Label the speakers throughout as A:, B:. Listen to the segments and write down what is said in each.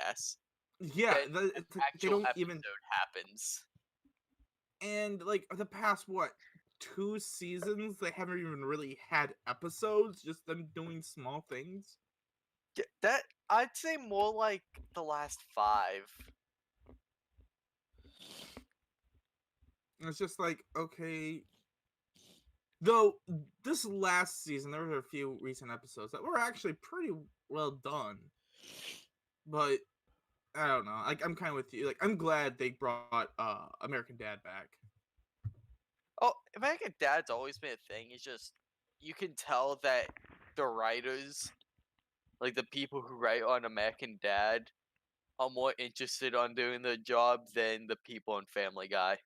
A: jackass.
B: Yeah,
A: Then an
B: they
A: actual
B: don't
A: episode
B: even.
A: happens.
B: And like the past 2 seasons, they haven't even really had episodes. Just them doing small things.
A: That I'd say more like the last 5.
B: And it's just like, okay. Though this last season, there were a few recent episodes that were actually pretty well done. But I don't know. Like I'm kind of with you. Like I'm glad they brought American Dad back.
A: Oh, American Dad's always been a thing. It's just you can tell that the writers, like the people who write on American Dad, are more interested on doing their job than the people on Family Guy.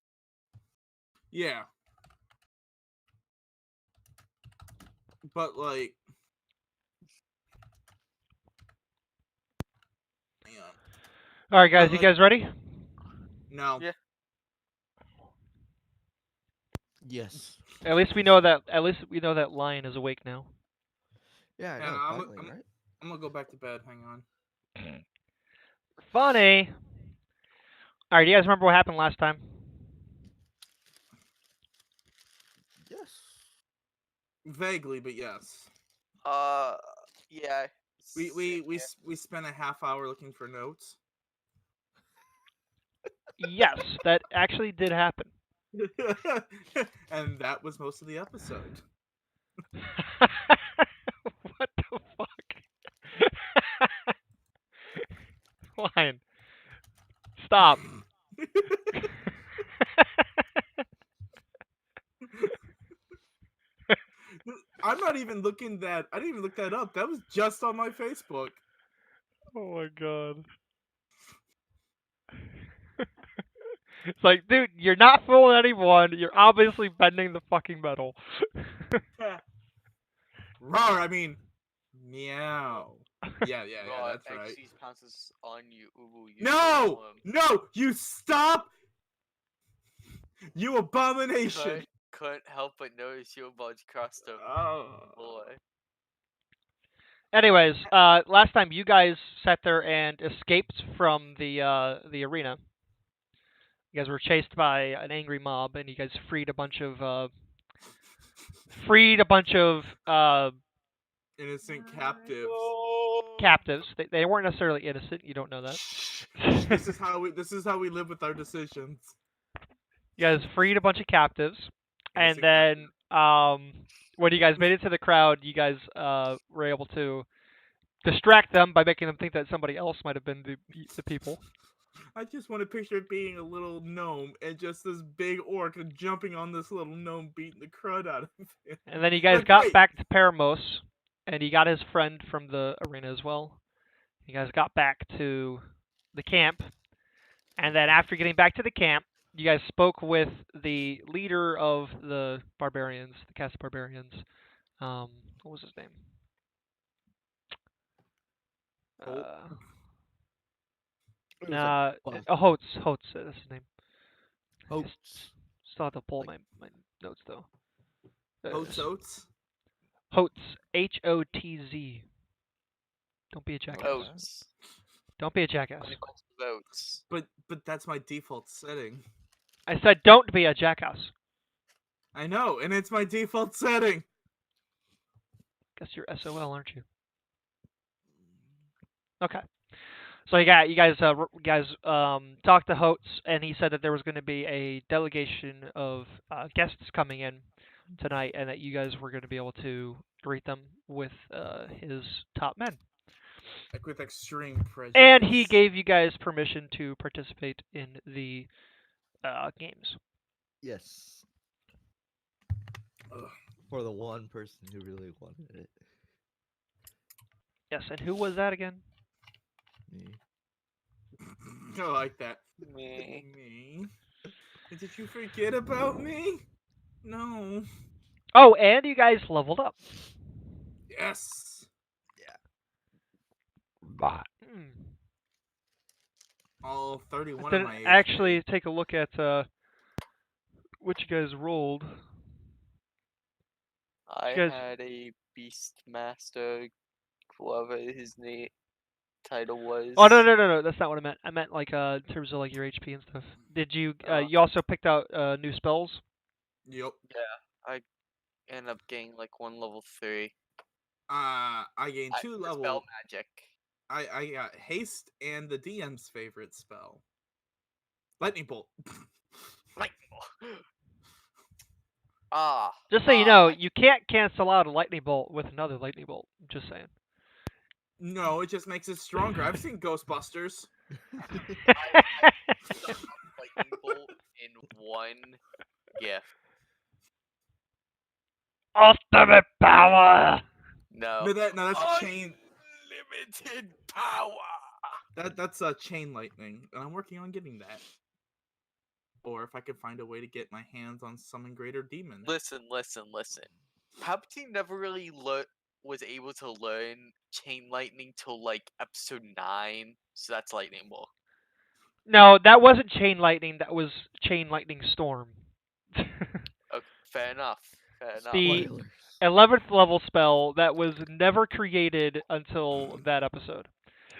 B: Yeah. But like, hang on.
C: All right, guys,
B: But
C: you
B: like,
C: guys ready?
B: no.
A: Yeah.
D: Yes.
C: At least we know that Lion is awake now.
D: Yeah, I
B: Yeah,
D: know.
B: I'm,
D: Finally,
B: I'm,
D: right?
B: I'm gonna go back to bed. Hang on.
C: Funny. All right, do you guys remember what happened last time?
D: Yes.
B: Vaguely, but yes.
A: Yeah.
B: We spent a half hour looking for notes.
C: Yes, that actually did happen.
B: And that was most of the episode.
C: What the fuck? Lion, stop.
B: I'm not even looking that. I didn't even look that up. That was just on my Facebook.
C: Oh my god. It's like, dude, you're not fooling anyone. You're obviously bending the fucking metal.
B: Roar, I mean, meow. Yeah, that's right.
A: XG pounces on you. Ooh, you
B: No!
A: storm.
B: No! You stop! You abomination!
A: Couldn't help but notice you about across the floor.
C: Anyways, last time you guys sat there and escaped from the arena. You guys were chased by an angry mob, and you guys freed a bunch of
B: Innocent captives.
C: captives. They weren't necessarily innocent. You don't know that.
B: This is how we live with our decisions.
C: You guys freed a bunch of captives, and
B: Innocent
C: then when you guys made it to the crowd, you guys were able to distract them by making them think that somebody else might have been the people.
B: I just want to picture it being a little gnome and just this big orc jumping on this little gnome, beating the crud out of it.
C: And then you guys got back to Paramos, and he got his friend from the arena as well. You guys got back to the camp, and then after getting back to the camp, you guys spoke with the leader of the barbarians, the cast of barbarians. What was his name? Holtz. Holtz, that's his name.
D: Holtz.
C: Still have to pull my notes though.
B: Holtz?
C: Holtz. Hotz. Don't be a jackass.
A: Oats.
C: Don't be a jackass.
A: Votes.
B: But that's my default setting.
C: I said don't be a jackass.
B: I know, and it's my default setting.
C: Guess you're SOL, aren't you? Okay. So you guys talked to Holtz, and he said that there was going to be a delegation of guests coming in tonight, and that you guys were going to be able to greet them with his top men.
B: Like with extreme prejudice.
C: And he gave you guys permission to participate in the games.
D: Yes. For the one person who really wanted it.
C: Yes, and who was that again?
D: Me.
B: I like that. Me. Did you forget about me? No.
C: Oh, and you guys leveled up.
B: Yes.
D: Yeah.
B: All 31
C: Didn't
B: of my HP.
C: actually take a look at what you guys rolled.
A: I had a Beastmaster, whoever his name. title was.
C: Oh no, that's not what I meant. I meant like in terms of like your HP and stuff. Did you you also picked out new spells?
B: Yep.
A: Yeah, I end up getting like one level 3.
B: I gained 2
A: Spell
B: level.
A: magic.
B: I got haste and the DM's favorite spell, lightning bolt.
A: Lightning bolt. Ah.
C: Just so you know, you can't cancel out a lightning bolt with another lightning bolt. Just saying.
B: No, it just makes it stronger. I've seen Ghostbusters.
A: Lightning bolt in one gift.
C: Ultimate power.
A: No.
B: No, that's chain.
A: Unlimited power.
B: That's chain lightning, and I'm working on getting that. Or if I could find a way to get my hands on summon greater demon.
A: Listen. Palpatine never really was able to learn chain lightning till like episode 9, so that's lightning bolt.
C: No, that wasn't chain lightning. That was chain lightning storm.
A: Okay, fair enough.
C: The
D: Spoilers.
C: 11th level spell that was never created until that episode.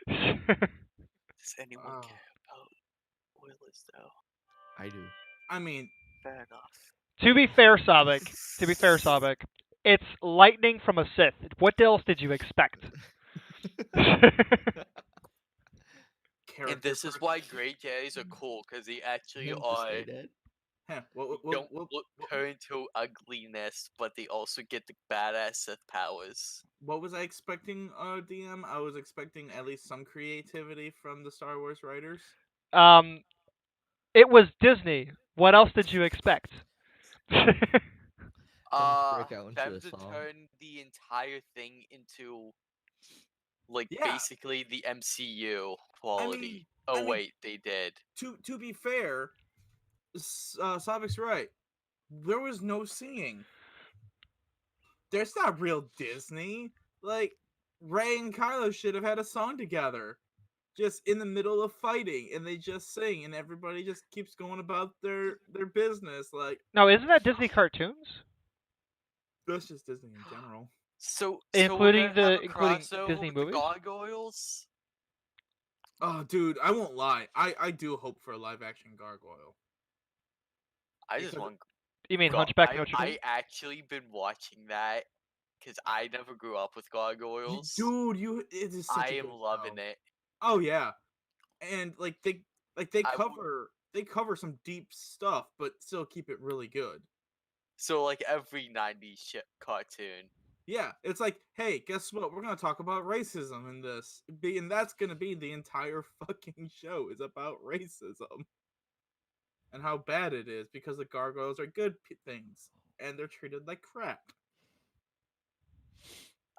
A: Does anyone care about spoilers though?
D: I do.
B: I mean,
A: Fair enough.
C: To be fair, Sobek, it's lightning from a Sith. What else did you expect?
A: And this is why Great Jays are cool, because they actually
D: Him to
A: are.
D: stay dead.
A: Don't turn to ugliness, but they also get the badass Sith powers.
B: What was I expecting, DM? I was expecting at least some creativity from the Star Wars writers.
C: It was Disney. What else did you expect?
D: Break out into
A: Them
D: a
A: to
D: song.
A: turn the entire thing into, like,
B: Yeah.
A: basically the MCU quality.
B: I mean,
A: Wait, they did.
B: To be fair, Sabik's right. There was no singing. There's not real Disney. Like, Rey and Kylo should have had a song together, just in the middle of fighting, and they just sing, and everybody just keeps going about their business. Like,
C: No, isn't that Disney cartoons?
B: that's just Disney in general.
A: So
C: Including
A: we're gonna have a
C: including
A: crossover
C: Disney
A: with the
C: movies?
A: Gargoyles.
B: Oh, dude, I won't lie. I do hope for a live action gargoyle.
A: I just
B: Because-
A: want.
C: You mean
A: Gar-
C: Hunchback of Notre
A: I
C: Dame?
A: actually been watching that because I never grew up with gargoyles.
B: Dude, it is such
A: I
B: a
A: am
B: good
A: loving
B: show.
A: it.
B: Oh yeah, and they
A: I would-
B: cover some deep stuff, but still keep it really good.
A: So like every '90s cartoon.
B: Yeah, it's like, hey, guess what? We're gonna talk about racism in this, and that's gonna be the entire fucking show is about racism and how bad it is because the gargoyles are good things and they're treated like crap.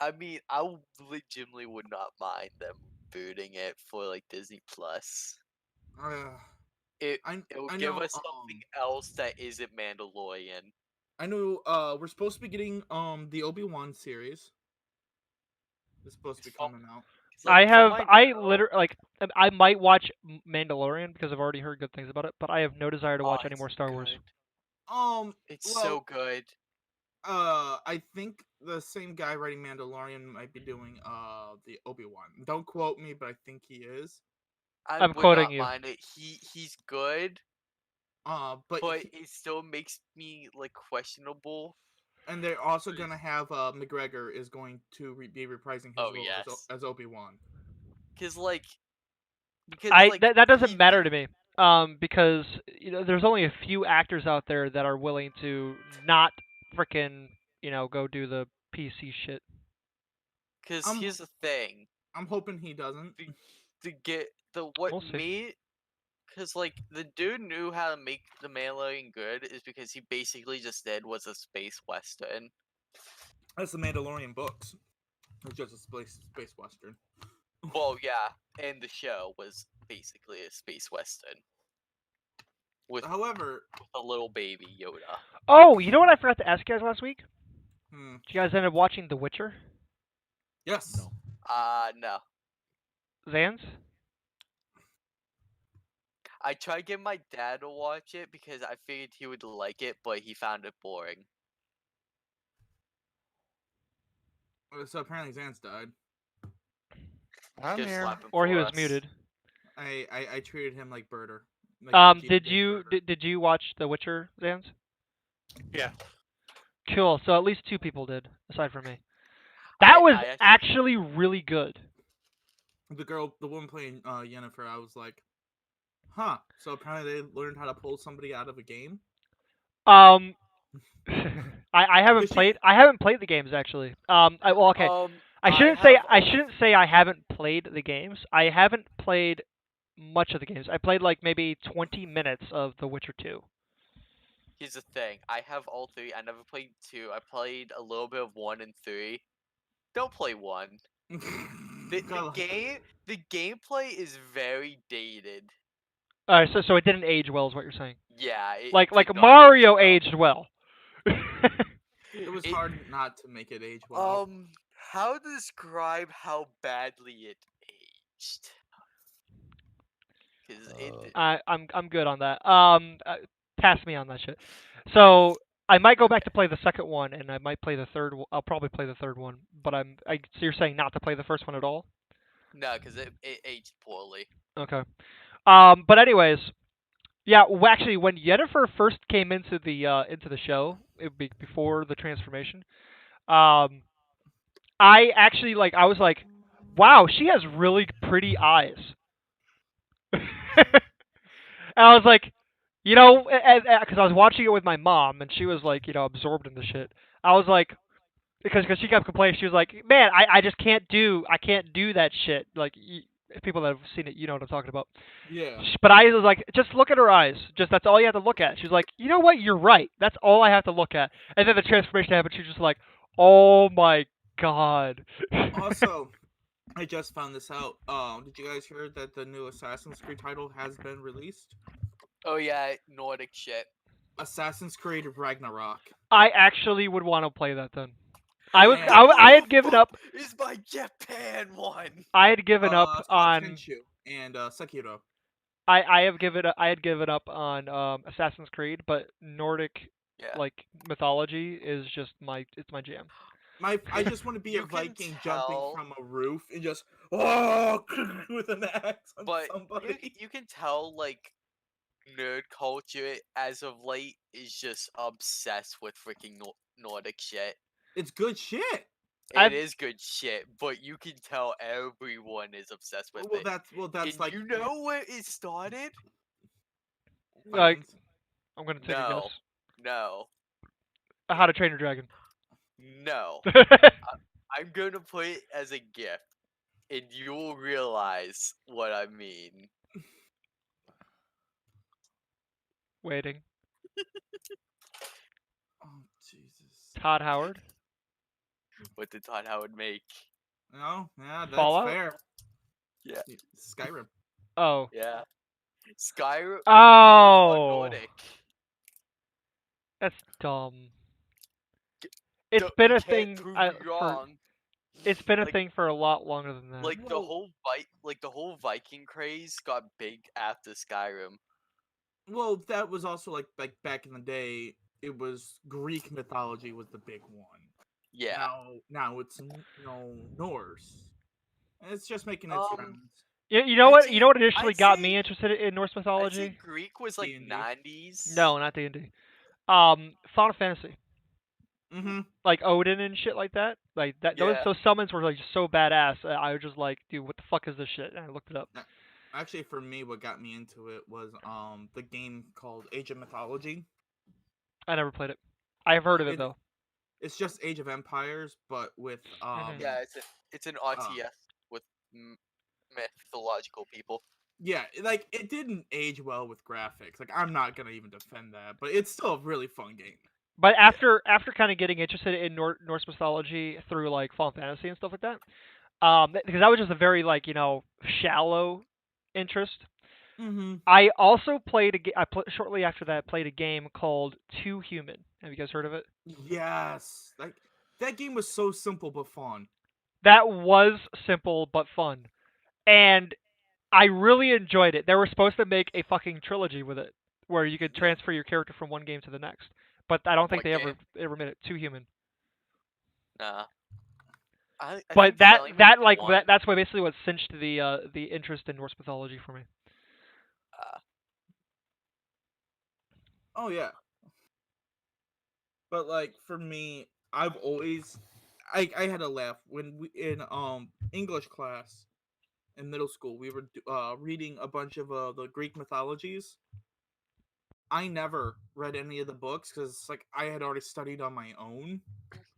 A: I mean, I legitimately would not mind them booting it for like Disney Plus. It will
B: I
A: give
B: know,
A: us something else that isn't Mandalorian.
B: I know. We're supposed to be getting the Obi-Wan series. It's supposed to be coming out.
A: Like,
C: I might watch Mandalorian because I've already heard good things about it, but I have no desire to watch any more Star Wars.
A: It's so good.
B: I think the same guy writing Mandalorian might be doing the Obi-Wan. Don't quote me, but I think he is.
C: I'm quoting you.
A: Mind it. He's good,
B: but
A: it still makes me like questionable.
B: And they're also gonna have McGregor is going to be reprising his role as Obi-Wan.
A: Because
C: that doesn't matter to me. Because there's only a few actors out there that are willing to not frickin' go do the PC shit.
A: Because here's the thing.
B: I'm hoping he doesn't.
A: To get because like the dude knew how to make the Mandalorian good is because he basically just did was a space western.
B: That's the Mandalorian books. It's just a space western.
A: Well, yeah, and the show was basically a space western.
B: However,
A: with a little baby Yoda.
C: Oh, you know what I forgot to ask you guys last week?
B: Hmm.
C: Did you guys end up watching The Witcher?
B: Yes.
D: No.
A: No.
C: Zans?
A: I tried getting my dad to watch it because I figured he would like it, but he found it boring.
B: So apparently Zans died. I'm
A: Just
B: here.
A: slap him
C: Or he
A: for
C: was
A: us.
C: muted.
B: I treated him like Birder. Like
C: Did
B: GTA
C: you
B: Birder.
C: did you watch The Witcher, Dance?
B: Yeah.
C: Cool. So at least 2 people did, aside from me. That was
A: I
C: actually really good.
B: The woman playing Yennefer, I was like, huh. So apparently they learned how to pull somebody out of a game.
C: Um, I haven't
B: Because she-
C: played the games actually. Well, okay. I
A: I
C: shouldn't say
A: have
C: I
A: all.
C: shouldn't say I haven't played the games. I haven't played much of the games. I played like maybe 20 minutes of The Witcher 2.
A: Here's the thing. I have all 3. I never played 2. I played a little bit of 1 and 3. Don't play 1. The
B: God,
A: gameplay is very dated.
C: Alright, so it didn't age well, is what you're saying.
A: Yeah, it
C: Like
A: did not
C: Mario
A: age
C: aged well.
B: it was
A: It-
B: hard not to make it age well.
A: well. How to describe how badly it aged? Because it.
C: I'm good on that. Pass me on that shit. So I might go back to play the second one, and I might play the third. I'll probably play the third one, but so you're saying not to play the first one at all?
A: No, because it aged poorly.
C: Okay. But anyways, yeah. Actually, when Yennefer first came into the show, it would be before the transformation. I actually I was like, wow, she has really pretty eyes. And I was like, because I was watching it with my mom, and she was like, absorbed in the shit. I was like, because she kept complaining. She was like, man, I just can't do that shit. Like, people that have seen it, you know what I'm talking about.
B: Yeah.
C: But I was like, just look at her eyes. Just that's all you have to look at. She was like, you know what? You're right. That's all I have to look at. And then the transformation happened. She was just like, oh my god.
B: Also, I just found this out. Did you guys hear that the new Assassin's Creed title has been released?
A: Oh yeah, Nordic shit.
B: Assassin's Creed Ragnarok.
C: I actually would want to play that then. I was
B: And-
C: I had given up.
A: Is my Japan one?
C: I had given up
B: It's called
C: on.
B: Tenchu and Sekiro.
C: I had given up on Assassin's Creed, but Nordic
A: Yeah.
C: mythology is just it's my jam.
B: I just want to be
A: You
B: a
A: can
B: Viking jumping
A: tell-
B: from a roof and just with an axe on
A: But
B: somebody.
A: you can tell nerd culture as of late is just obsessed with freaking Nordic shit.
B: It's good shit.
A: It is good shit, but you can tell everyone is obsessed with it.
B: That's
A: And
B: like
A: you know where it started?
C: Like,
B: Vikings.
C: I'm gonna take a
A: No.
C: guess.
A: No.
C: How to Train Your Dragon.
A: No. I'm gonna put it as a gift, and you'll realize what I mean.
C: Waiting.
B: Oh Jesus.
C: Todd Howard.
A: What did Todd Howard make?
B: No, yeah, that's
C: Fallout?
B: fair.
A: Yeah.
B: Skyrim.
C: Oh.
A: Yeah. Skyrim.
C: Oh.
A: Nordic.
C: That's dumb. It's
A: Don't-
C: been
A: you
C: a
A: can't
C: thing
A: prove me
C: for.
A: wrong.
C: It's been a
A: Like-
C: thing for a lot longer than that.
A: Like the
B: Whoa.
A: whole Viking craze got big after Skyrim.
B: Well, that was also like back in the day. It was Greek mythology was the big one.
A: Yeah.
B: Now it's Norse. And it's just making its
A: Um,
B: rounds.
C: You know
A: I'd
C: what?
A: say-
C: You know what initially
A: I'd
C: got
A: say-
C: me interested in Norse
A: I'd say
C: mythology?
A: Greek was like
B: D&D.
A: 90s.
C: No, not D&D. Final Fantasy.
B: Mm-hmm.
C: Like Odin and shit like that. Like that.
A: Yeah.
C: Those summons were like just so badass. I was just like, dude, what the fuck is this shit? And I looked it up.
B: Actually, for me, what got me into it was the game called Age of Mythology.
C: I never played it. I have heard of it
B: It-
C: though.
B: It's just Age of Empires, but with
A: Yeah, it's an RTS with mythological people.
B: yeah, like it didn't age well with graphics. Like I'm not gonna even defend that, but it's still a really fun game.
C: But after kind of getting interested in Norse mythology through like Final Fantasy and stuff like that, because that was just a very shallow interest.
B: Mm-hmm.
C: I also played shortly after that played a game called Too Human. Have you guys heard of it?
B: Yes, like that game was so simple but fun.
C: That was simple but fun, and I really enjoyed it. They were supposed to make a fucking trilogy with it, where you could transfer your character from one game to the next. But I don't think
A: What
C: they
A: game?
C: ever made it. Too Human.
A: Nah. I
C: But
A: think they only made one.
C: that's what basically what cinched the interest in Norse mythology for me.
B: Oh yeah. But like for me, I've always I had a laugh when we in English class in middle school we were reading a bunch of the Greek mythologies. I never read any of the books because like I had already studied on my own.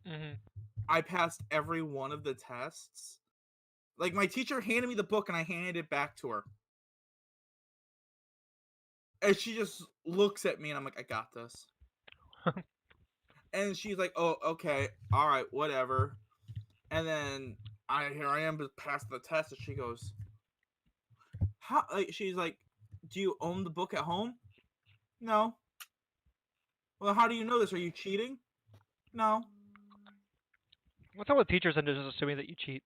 C: Hmm.
B: I passed every one of the tests. Like my teacher handed me the book and I handed it back to her. And she just looks at me and I'm like, I got this. And she's like, oh, okay, all right, whatever. And then here I am past the test, and she goes, how? Like, she's like, do you own the book at home? No. Well, how do you know this? Are you cheating? No.
C: What's up with teachers and just assuming that you cheat?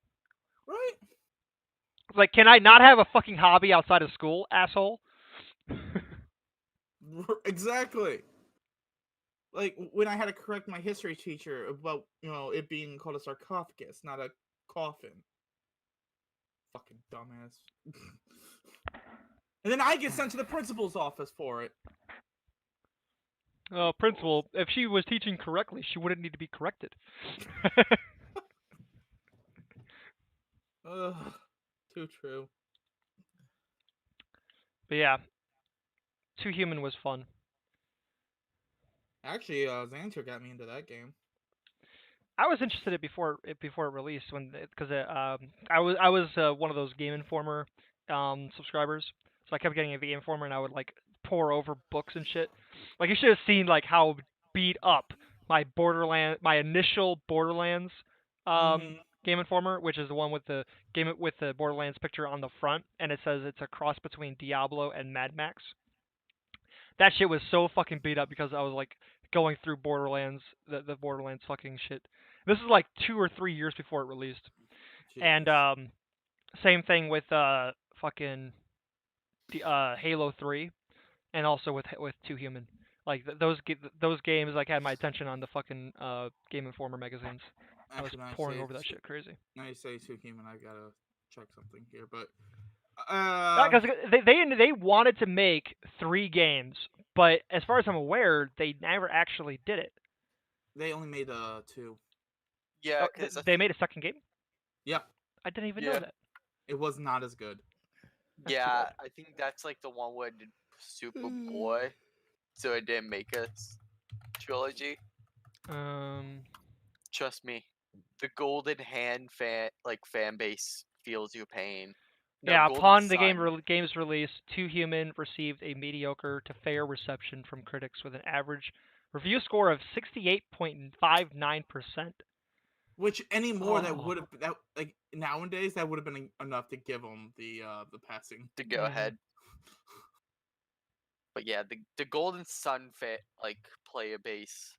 B: Right?
C: Like, can I not have a fucking hobby outside of school, asshole?
B: Exactly. Like when I had to correct my history teacher about it being called a sarcophagus, not a coffin. Fucking dumbass. And then I get sent to the principal's office for it.
C: Principal, if she was teaching correctly, she wouldn't need to be corrected.
B: Ugh, too true.
C: But yeah, Too Human was fun.
B: Actually, Xanter got me into that game.
C: I was interested in it before it released because I was one of those Game Informer subscribers, so I kept getting a Game Informer and I would like pore over books and shit. Like you should have seen like how beat up my initial Borderlands
B: Mm-hmm.
C: Game Informer, which is the one with the Borderlands picture on the front, and it says it's a cross between Diablo and Mad Max. That shit was so fucking beat up because I was like going through Borderlands, the Borderlands fucking shit. This is like 2 or 3 years before it released. And
B: Jesus.
C: same thing with fucking Halo 3, and also with Too Human. Like those games like had my attention on the fucking Game Informer magazines. I was
B: Actually,
C: pouring over that shit crazy.
B: now you say Too Human, I gotta check something here, but
C: Because they wanted to make 3 games, but as far as I'm aware, they never actually did it.
B: they only made 2.
A: Yeah,
C: Oh,
A: because
C: they made a second game?
B: Yeah,
C: I didn't even know
A: Yeah.
C: that.
B: it was not as good.
C: That's too
A: yeah,
C: bad.
A: I think that's like the one where it did Super Boy, so it didn't make a trilogy. Trust me, the Golden Hand fan base feels your pain. No,
C: Yeah,
A: Golden
C: upon the
A: Sun.
C: game's release, Too Human received a mediocre to fair reception from critics with an average review score of 68.59%.
B: Which anymore that
C: Oh.
B: would have that like nowadays that would have been enough to give them the passing.
A: To go ahead. But yeah, the Golden Sun player base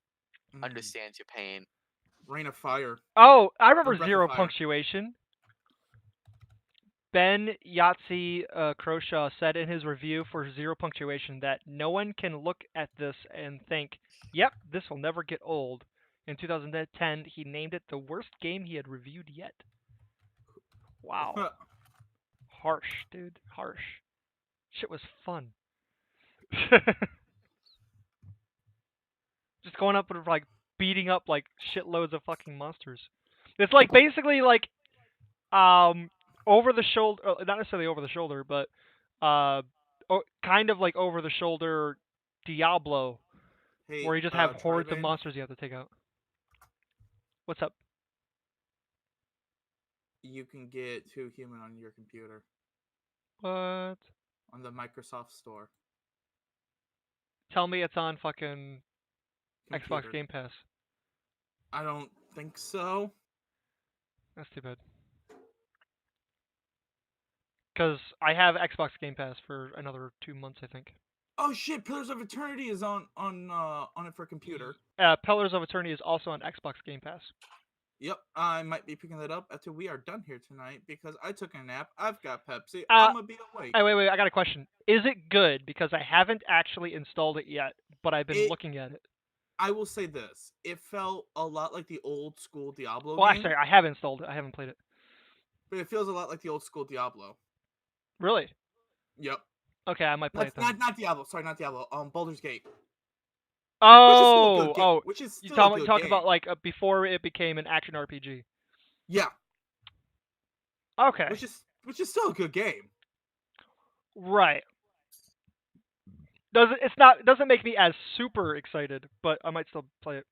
A: understands your pain.
B: Rain of Fire.
C: Oh, I
B: Or
C: remember
B: Breath of
C: Zero
B: Fire.
C: Punctuation. Ben Yahtzee Croshaw said in his review for Zero Punctuation that no one can look at this and think, yep, this will never get old. In 2010, he named it the worst game he had reviewed yet. Wow. Harsh, dude. Harsh. Shit was fun. Just going up and like beating up like shitloads of fucking monsters. It's like basically like over the shoulder, not necessarily over the shoulder, but kind of like over the shoulder Diablo,
B: Hey,
C: where you just have hordes of
B: Triban,
C: monsters you have to take out. What's up?
B: you can get Too Human on your computer
C: What?
B: on the Microsoft Store.
C: Tell me it's on fucking
B: Computer.
C: Xbox Game Pass.
B: I don't think so.
C: That's too bad. Because I have Xbox Game Pass for another 2 months, I think.
B: Oh shit! Pillars of Eternity is on it for computer.
C: Pillars of Eternity is also on Xbox Game Pass.
B: Yep, I might be picking that up after we are done here tonight because I took a nap. I've got Pepsi. I'm gonna be awake.
C: Hey, wait, I got a question. Is it good? Because I haven't actually installed it yet, but I've been looking at it.
B: I will say this: it felt a lot like the old school Diablo
C: Well,
B: game,
C: actually, I have installed it. I haven't played it.
B: but it feels a lot like the old school Diablo.
C: Really?
B: Yep.
C: Okay, I might play it then.
B: Not Diablo. Sorry, not Diablo. Baldur's Gate.
C: Oh,
B: Which is
C: you
B: still a
C: talk
B: good
C: talk
B: game.
C: about like before it became an action RPG.
B: Yeah.
C: Okay.
B: Which is still a good game.
C: Right. Doesn't make me as super excited, but I might still play it.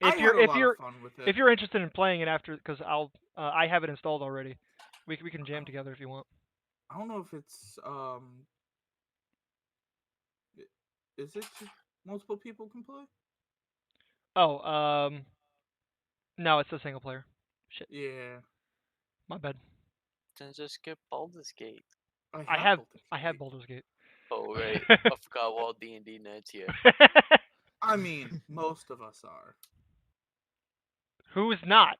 B: I
C: If you're
B: had a
C: if
B: lot
C: you're
B: of fun with it.
C: if you're interested in playing it after, because I have it installed already. We can jam together if you want.
B: I don't know if it's is it multiple people can play?
C: Oh, no, it's a single player. Shit,
B: Yeah.
C: my bad.
A: Then just get Baldur's Gate.
C: I have
B: Baldur's Gate.
C: Baldur's Gate.
A: Oh right, I forgot all D&D nerds here.
B: I mean, most of us are.
C: Who's not?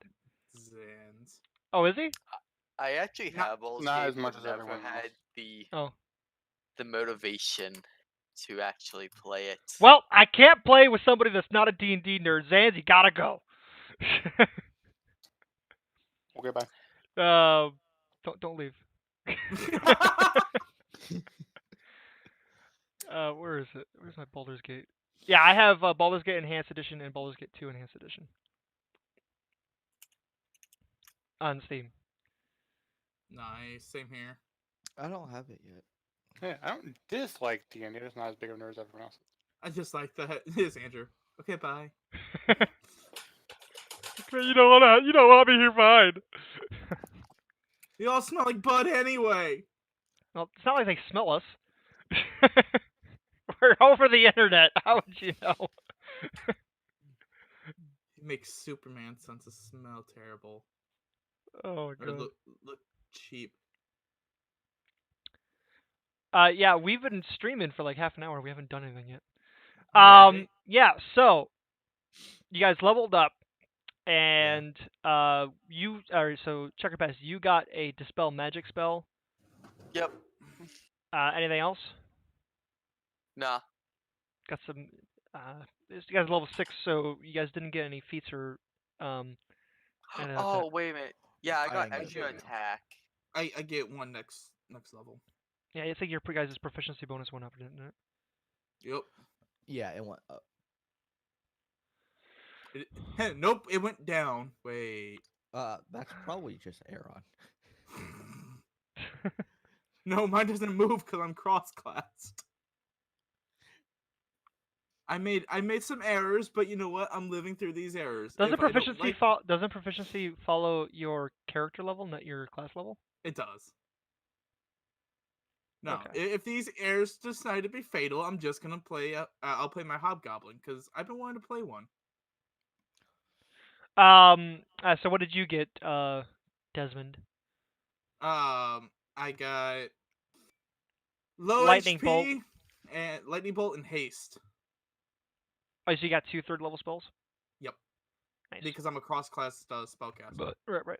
B: Zans.
C: Oh, is he?
A: I actually
B: Not-
A: have Baldur's
E: not
A: Gate,
E: as much
A: but
E: as
A: never
E: everyone
A: had
E: else.
A: the motivation to actually play it.
C: Well, I can't play with somebody that's not a D&D nerd. Zans, you gotta go.
E: Okay, bye.
C: Don't leave. Where is it? Where's my Baldur's Gate? Yeah, I have Baldur's Gate Enhanced Edition and Baldur's Gate 2 Enhanced Edition on Steam.
B: Nice. Same here.
D: I don't have it yet.
E: Yeah, I don't dislike D&D. It's not as big of nerds as everyone else.
B: I just like that. Yes, Andrew. Okay, bye.
C: You don't want me here, fine.
B: You all smell like Bud anyway.
C: Well, it's not like they smell us. We're over the internet. How would you know?
B: It makes Superman sense of smell terrible.
C: Oh
B: Or
C: god.
B: look cheap.
C: Yeah, we've been streaming for like half an hour. We haven't done anything yet.
B: Really?
C: Yeah. So you guys leveled up, and you are so Checker Pass. You got a dispel magic spell.
A: Yep.
C: Anything else?
A: Nah.
C: Got some. You guys are level 6, so you guys didn't get any feats or any of
A: Oh
C: that.
A: wait a minute. Yeah, I
D: I
A: got
D: didn't get
A: extra
D: it.
A: attack.
B: I get one next level.
C: Yeah, I think your guys' proficiency bonus went up, didn't it?
B: Yep.
D: Yeah, it went up.
B: Nope, it went down. Wait.
D: That's probably just Aaron.
B: No, mine doesn't move because I'm cross-classed. I made some errors, but you know what? I'm living through these errors.
C: Doesn't
B: If I don't
C: proficiency
B: like-
C: doesn't proficiency follow your character level, not your class level?
B: It does. No,
C: Okay.
B: if these errors decide to be fatal, I'm just gonna play. I'll play my hobgoblin because I've been wanting to play one.
C: So what did you get, Desmond?
B: I got low
C: Lightning
B: HP
C: bolt.
B: and lightning bolt and haste.
C: Oh, so you got 2 third level spells?
B: Yep.
C: Nice.
B: Because I'm a cross-class spellcaster.
C: Right.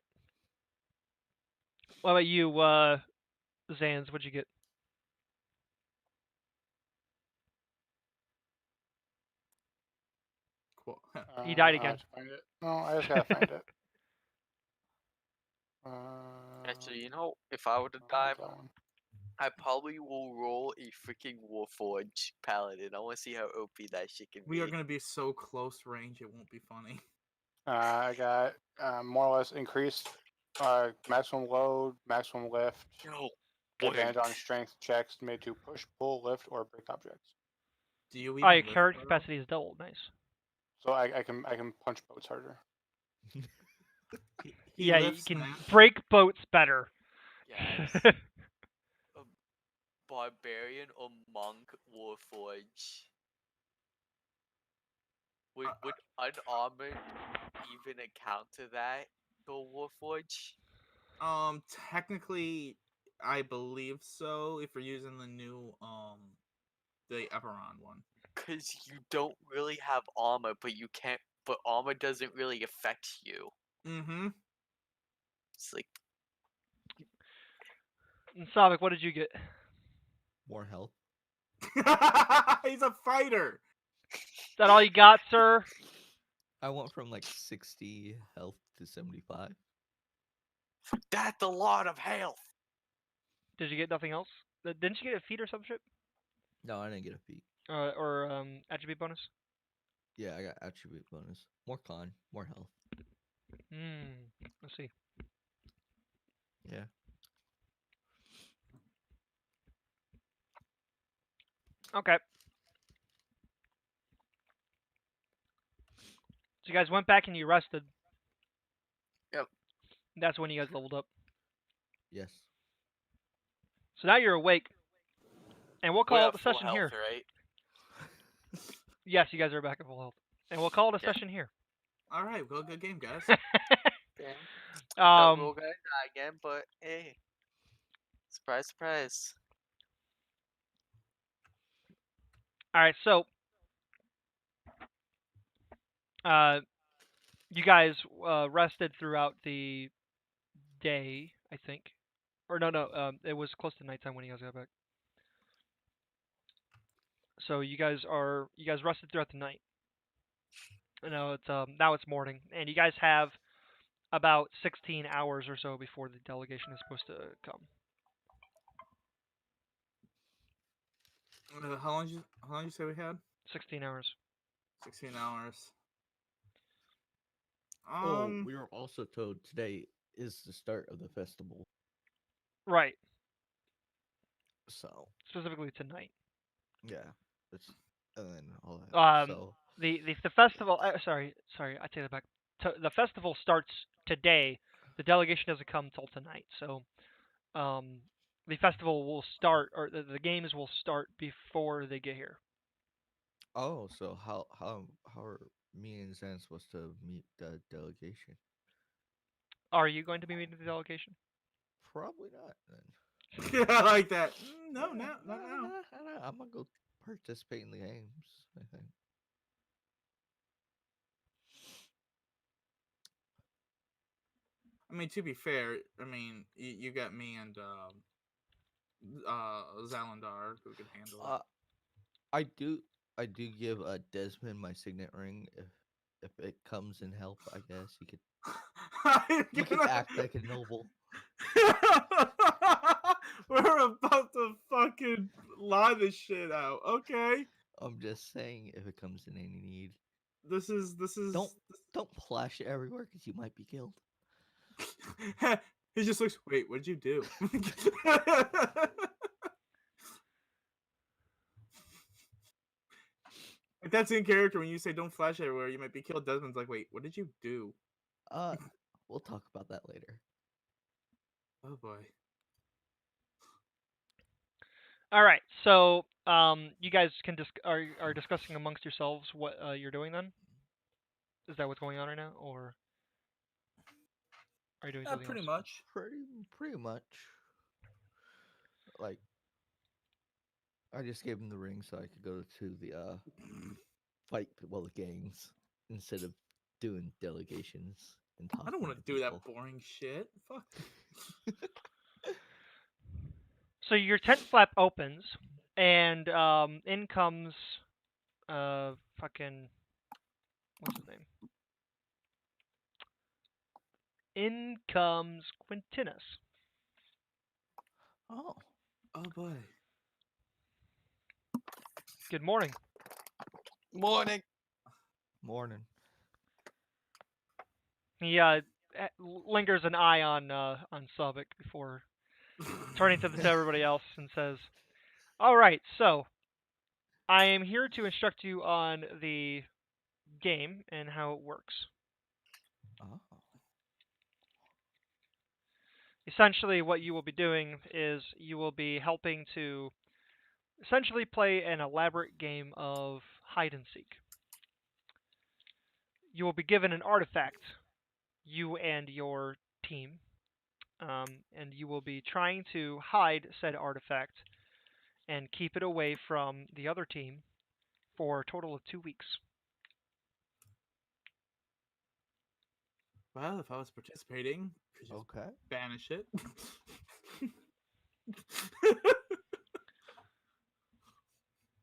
C: What about you, Zans? What'd you get?
B: Cool.
C: He died
E: I
C: again.
E: have to find it. No, I just gotta find it.
A: Actually, you know, if I were to die, I probably will roll a freaking Warforged Paladin. I want to see how OP that shit can
B: We
A: be.
B: are gonna be so close range, it won't be funny.
E: I got more or less increased maximum load, maximum lift,
A: Yo,
E: advantage on
A: wait.
E: strength checks made to push, pull, lift, or break objects.
B: Do you
C: Oh,
B: even
C: your
B: lift,
C: character
B: bro?
C: capacity is doubled. Nice.
E: So I can punch boats harder.
B: He
C: Yeah, you
B: lifts,
C: can
B: man.
C: break boats better.
A: Yes. Barbarian or monk Warforge? Would unarmored even account to that for Warforge?
B: Technically, I believe so. If we're using the new the Eberron one.
A: Cause you don't really have armor, but you can't. But armor doesn't really affect you.
B: Mm-hmm.
A: It's like
C: And Savik, what did you get?
D: More health.
B: He's a fighter.
C: that all you got, sir?
D: I went from like 60 health to 75.
A: That's a lot of health.
C: Did you get nothing else? Didn't you get a feat or some shit?
D: No, I didn't get a feat.
C: Or attribute bonus?
D: Yeah, I got attribute bonus. More con, more health.
C: Let's see.
D: Yeah.
C: Okay. So you guys went back and you rested.
A: Yep.
C: That's when you guys leveled up.
D: Yes.
C: So now you're awake. And we'll
A: We're
C: call it
A: at
C: a
A: full
C: session
A: health,
C: here.
A: right?
C: Yes, you guys are back at full health. And we'll call it a
A: Yeah.
C: session here.
B: All right, well, good game, guys.
A: Yeah. Thought we
C: um,
A: were gonna die again, but hey, surprise, surprise.
C: all right, so you guys rested throughout the day, I think. Or no, it was close to nighttime when you guys got back. So you guys rested throughout the night. Now it's morning, and you guys have about 16 hours or so before the delegation is supposed to come.
B: How long did you say we had?
C: 16 hours.
B: 16 hours.
D: Oh, we were also told today is the start of the festival.
C: Right.
D: So
C: Specifically tonight.
D: yeah, it's and then all that. So
C: The festival. Sorry, I take that back. The festival starts today. The delegation doesn't come till tonight. So, the festival will start, or the games will start before they get here.
D: oh, so how are me and Zan supposed to meet the delegation?
C: Are you going to be meeting the delegation?
D: Probably not then.
B: Yeah, I like that. No,
D: Yeah,
B: not now.
D: I'm gonna go participate in the games. I think.
B: I mean, to be fair, I mean, you got me and Zalandar who could handle it.
D: I do give Desmond my signet ring if it comes in help. I guess he could act like a noble.
B: We're about to fucking lie this shit out. Okay,
D: I'm just saying if it comes in any need.
B: this is
D: Don't flash it everywhere because you might be killed.
B: He just looks. Wait, what'd you do? Like, that's in character when you say "don't flash everywhere," you might be killed. Desmond's like, "Wait, what did you do?"
D: We'll talk about that later.
B: Oh boy.
C: All right. So, you guys can are discussing amongst yourselves what you're doing then. Is that what's going on right now, or are you doing something
B: Pretty
C: else?
B: much.
D: Pretty much. Like, I just gave him the ring so I could go to the the games instead of doing delegations and talking.
B: I don't want to do
D: people.
B: that boring shit. Fuck.
C: So your tent flap opens, and in comes fucking what's his name? In comes Quintinus.
D: Oh,
B: Oh boy.
C: Good morning.
A: Morning.
D: morning.
C: He lingers an eye on Sobek before turning to everybody else and says, "All right, so I am here to instruct you on the game and how it works.
D: Oh,
C: Essentially, what you will be doing is you will be helping to essentially play an elaborate game of hide and seek. You will be given an artifact, you and your team, and you will be trying to hide said artifact and keep it away from the other team for a total of 2 weeks.
B: Well, if I was participating, could just
D: okay.
B: banish it.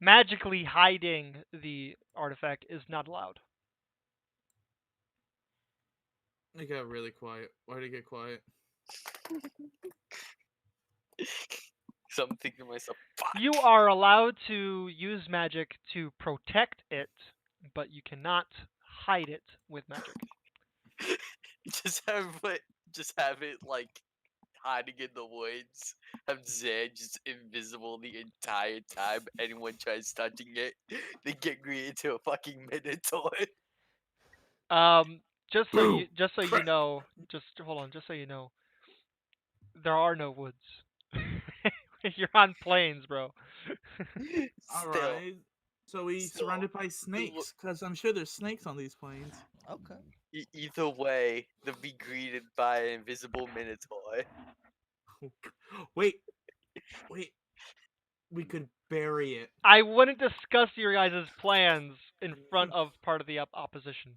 C: magically hiding the artifact is not allowed.
B: It got really quiet. Why did it get quiet?
A: So I'm thinking to myself, fuck.
C: You are allowed to use magic to protect it, but you cannot hide it with magic.
A: just have it like hiding in the woods. Have Zan just invisible the entire time. Anyone tries touching it, they get created to a fucking minotaur.
C: Just so you
B: Crap.
C: know, just hold on, just so you know, there are no woods. You're on plains, bro.
B: All
A: Still,
B: right. So we
A: Still,
B: surrounded by snakes, because I'm sure there's snakes on these plains.
D: Okay.
A: either way, they'll be greeted by an invisible minotaur.
B: Wait, wait. We could bury it.
C: I wouldn't discuss your guys' plans in front of part of the opposition.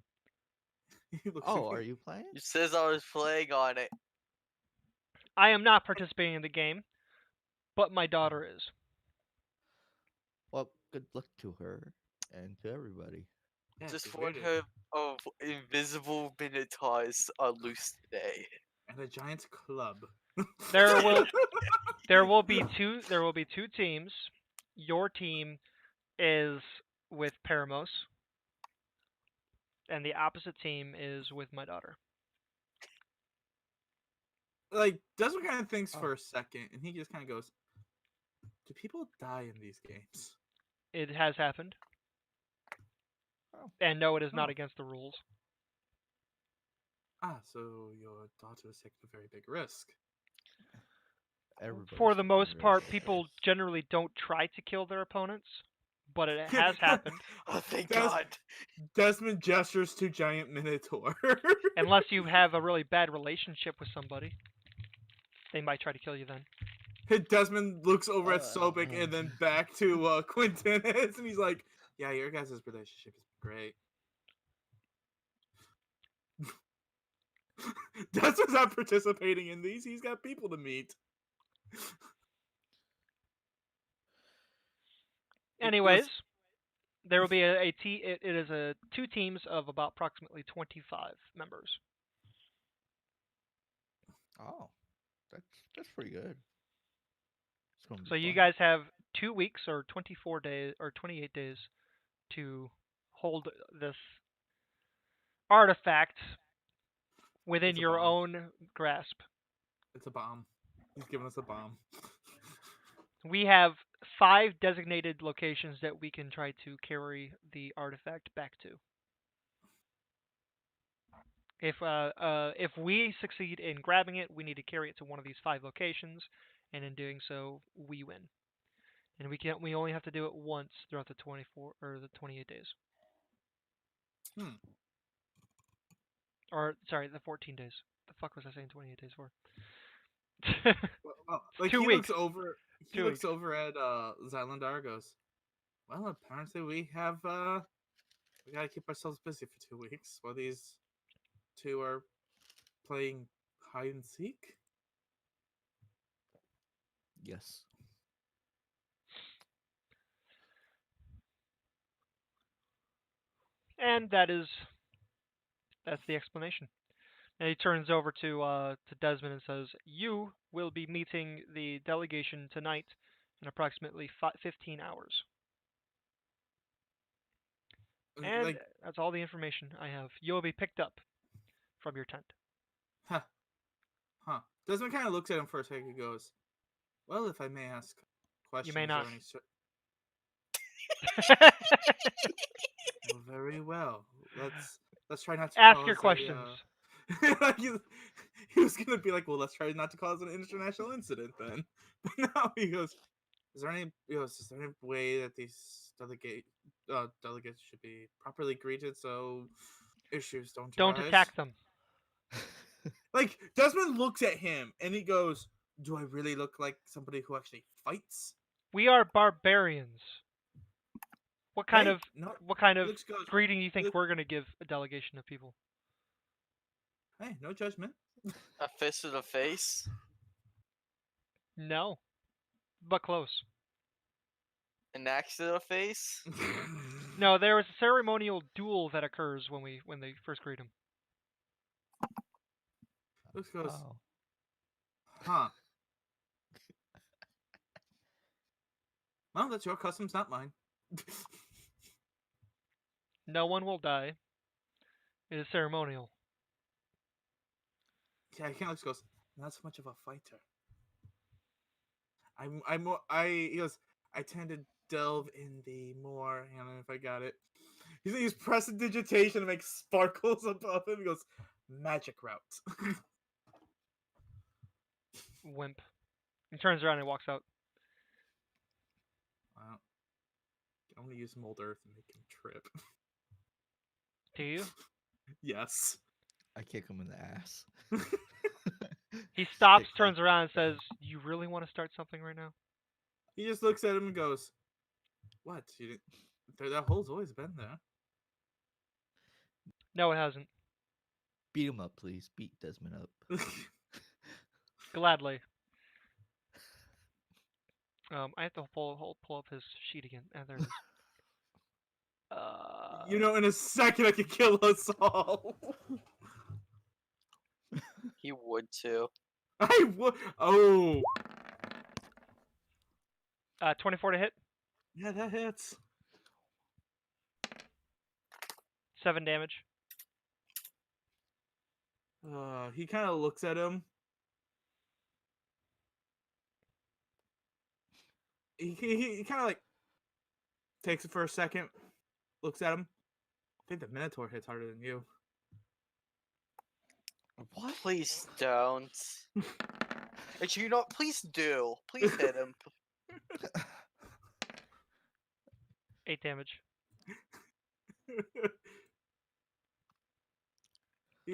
B: He looks
D: Oh,
B: at
D: are
B: me.
D: you playing?
A: It says I was playing on it.
C: I am not participating in the game, but my daughter is.
D: Well, good luck to her and to everybody.
B: Yeah,
A: Just
B: she's
A: one
B: waiting.
A: of invisible minotaurs are loose today.
B: And a giant club.
C: There will be two teams. Your team is with Paramos, and the opposite team is with my daughter.
B: Like, Desmond kind of thinks
D: Oh.
B: for a second, and he just kind of goes, "Do people die in these games?"
C: It has happened.
D: Oh.
C: And no, it is not
B: Oh.
C: against the rules.
B: Ah, so your daughter is taking a very big risk.
D: Everybody's
C: For the
D: taking
C: most
D: risks.
C: part, people generally don't try to kill their opponents, but it has happened.
A: Oh, thank
B: Des-
A: God.
B: Desmond gestures to giant minotaur.
C: Unless you have a really bad relationship with somebody, they might try to kill you then.
B: Desmond looks over at Sobek and then back to Quintinus, and he's like, "Yeah, your guys' relationship is great." Desmond's not participating in these. He's got people to meet.
C: Anyways, there will be it is two teams of about approximately 25 members.
D: Oh, that's pretty good. It's gonna be
C: So you
D: fun.
C: guys have 2 weeks or 24 days or 28 days to hold this artifact within
B: It's a
C: your
B: bomb.
C: own grasp.
B: It's a bomb. He's giving us a bomb.
C: We have 5 designated locations that we can try to carry the artifact back to. If we succeed in grabbing it, we need to carry it to one of these 5 locations, and in doing so, we win. And we only have to do it once throughout the 24 or the 28 days. Or sorry, the 14 days. The fuck was I saying 28 days for?
B: Well, like
C: 2
B: he
C: weeks.
B: looks over. He
C: 2
B: looks
C: weeks.
B: over at Xylandar. Goes, well, apparently we have we gotta keep ourselves busy for 2 weeks while these two are playing hide and seek.
D: Yes.
C: And that's the explanation. And he turns over to Desmond and says, "You will be meeting the delegation tonight in approximately 15 hours." And
B: Like,
C: that's all the information I have. You'll be picked up from your tent.
B: huh? Desmond kind of looks at him for a second. And goes, well, if I may ask questions,
C: You may not.
B: or any well, very well. Let's try not to
C: Ask
B: cause
C: your questions.
B: He was gonna be like, well, let's try not to cause an international incident then. But now he goes, is there any way that these delegates should be properly greeted so issues don't
C: Don't
B: arise?
C: attack them.
B: Like, Desmond looks at him and he goes, do I really look like somebody who actually fights?
C: We are barbarians. What kind
B: Hey,
C: of
B: no, Lux goes,
C: greeting do you think
B: Lux-
C: we're going to give a delegation of people?
B: hey, no judgment.
A: A fist to the face.
C: No. But close.
A: An axe to the face?
C: No, there is a ceremonial duel that occurs when they first greet him.
B: Lux goes,
D: Oh.
B: huh. Well, that's your customs, not mine.
C: No one will die. It is ceremonial.
B: Yeah, Lux goes, not so much of a fighter. He goes, I tend to delve in the more, I don't know if I got it. He's prestidigitation to make sparkles above him. He goes, magic route.
C: Wimp. He turns around and walks out.
B: Wow. I'm gonna use mold earth and make him trip.
C: Do you?
B: Yes.
D: I kick him in the ass.
C: He stops,
D: Kick
C: turns
D: him.
C: around, and says, "You really want to start something right now?"
B: He just looks at him and goes, what? You didn't... That hole's always been there.
C: No, it hasn't.
D: Beat him up, please. Beat Desmond up.
C: Gladly. I have to pull up his sheet again. There it is.
B: You know, in a second I could kill us all.
A: He would too.
B: I would. Oh.
C: 24 to hit.
B: Yeah, that hits.
C: 7 damage.
B: He kind of looks at him. He kind of like takes it for a second, looks at him. I think the Minotaur hits harder than you.
A: What? Please don't. Actually, you know what? Please do. Please hit him.
C: 8 damage.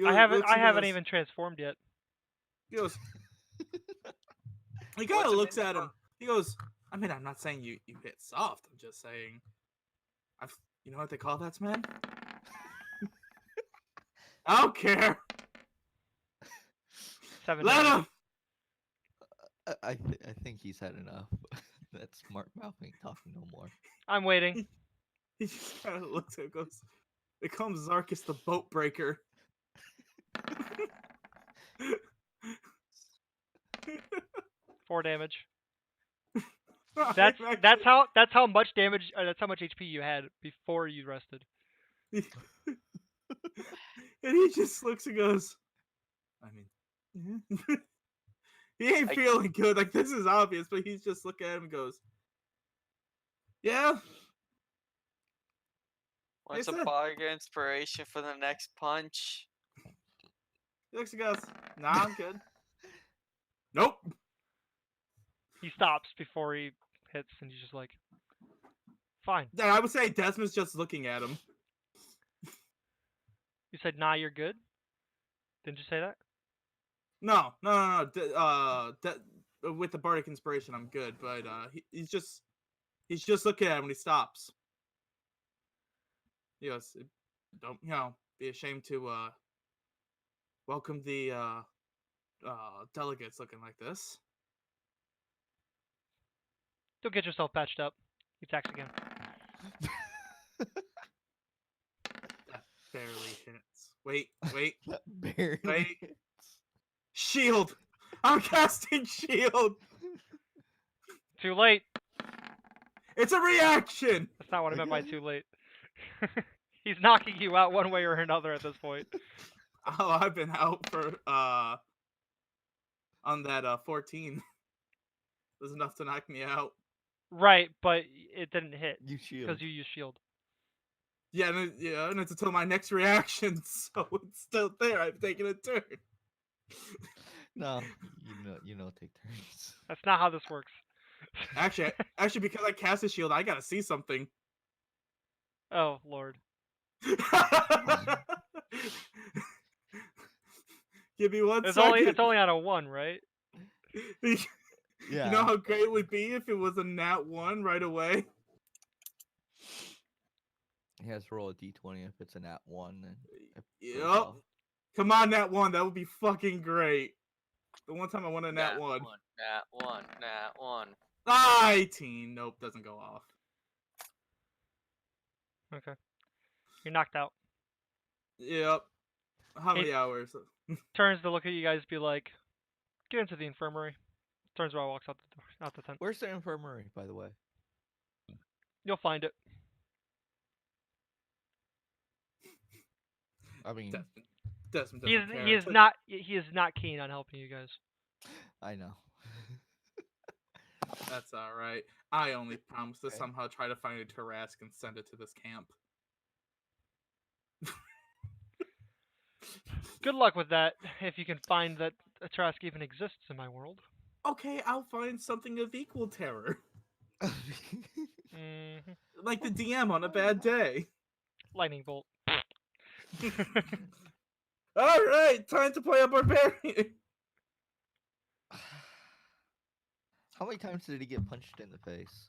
C: I haven't even transformed yet.
B: He goes. He kind
A: What's
B: of
A: a
B: looks at
A: Minotaur?
B: him. He goes. I mean, I'm not saying you hit soft. I'm just saying. You know what they call that, man? I don't care.
C: 7
B: Let
C: damage.
B: him.
D: I think he's had enough. That smart mouth ain't talking no more.
C: I'm waiting.
B: He just kind of looks at him and goes, they call him Zarkus the Boat Breaker.
C: 4 damage.
B: I'm
C: That's
B: actually-
C: how much damage. That's how much HP you had before you rested.
B: And he just looks and goes, I mean, he ain't
A: I-
B: feeling good. Like, this is obvious, but he's just looking at him and goes, yeah.
A: Wants
B: Yes,
A: a
B: sir.
A: bargain inspiration for the next punch.
B: He looks and goes, nah, I'm good. Nope.
C: He stops before he hits, and he's just like, "Fine."
B: Then I would say Desmond's just looking at him.
C: You said, "Nah, you're good." Didn't you say that?
B: No. With the bardic inspiration, I'm good. But he's just looking at him when he stops. He goes, don't be ashamed to welcome the delegates looking like this.
C: Don't get yourself patched up. He attacks again.
B: That barely hits. Wait.
D: That barely
B: Wait.
D: hits.
B: Shield. I'm casting shield.
C: Too late.
B: It's a reaction.
C: That's not what I meant by
D: Again?
C: too late. He's knocking you out one way or another at this point.
B: Oh, I've been out for on that 14. It was enough to knock me out.
C: Right, but it didn't hit
D: You shield.
C: because you used shield.
B: Yeah, and it's until my next reaction, so it's still there. I'm taking a turn.
D: No, you know, take turns.
C: That's not how this works.
B: Actually, because I cast a shield, I gotta see something.
C: Oh Lord.
B: Give me one
C: It's
B: second.
C: only on a 1, right?
D: Yeah.
B: You know how great it would be if it was a nat 1 right away?
D: He has to roll a d20 if it's a nat 1. Then it goes
B: Yep.
D: off.
B: Come on, nat 1. That would be fucking great. The one time I won a nat 1.
A: Nat 1.
B: 18. Nope, doesn't go off.
C: Okay. You're knocked out.
B: Yep. How
C: Hey.
B: many hours?
C: Turns to look at you guys, be like, "Get into the infirmary." Turns around, walks out the door, out the tent.
D: Where's the infirmary, by the way?
C: You'll find it.
D: I mean,
B: Desmond
C: He
B: doesn't
C: is
B: care.
C: he is not he is not keen on helping you guys.
D: I know.
B: That's all right. I only promise to
D: Okay.
B: somehow try to find a Tarask and send it to this camp.
C: Good luck with that, if you can find that a Trask even exists in my world.
B: Okay, I'll find something of equal terror,
C: hmm
B: like the DM on a bad day.
C: Lightning bolt.
B: All right, time to play a barbarian.
D: How many times did he get punched in the face?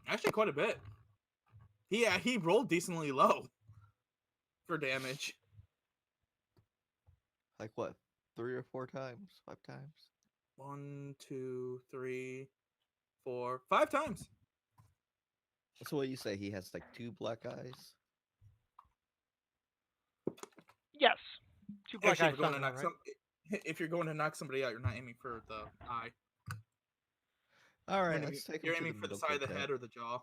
B: Actually, quite a bit. Yeah, he rolled decently low for damage.
D: Like what? 3 or 4 times? 5 times?
B: 1, 2, 3, 4, 5 times.
D: So what you say? He has like 2 black eyes?
C: Yes. Two black
B: Actually,
C: eyes sound about right.
B: if you're going to knock somebody out, you're not aiming for the eye.
D: All right,
B: You're
D: let's take him
B: you're
D: to
B: aiming
D: the
B: for the
D: medical
B: side of the
D: tent.
B: head or the jaw.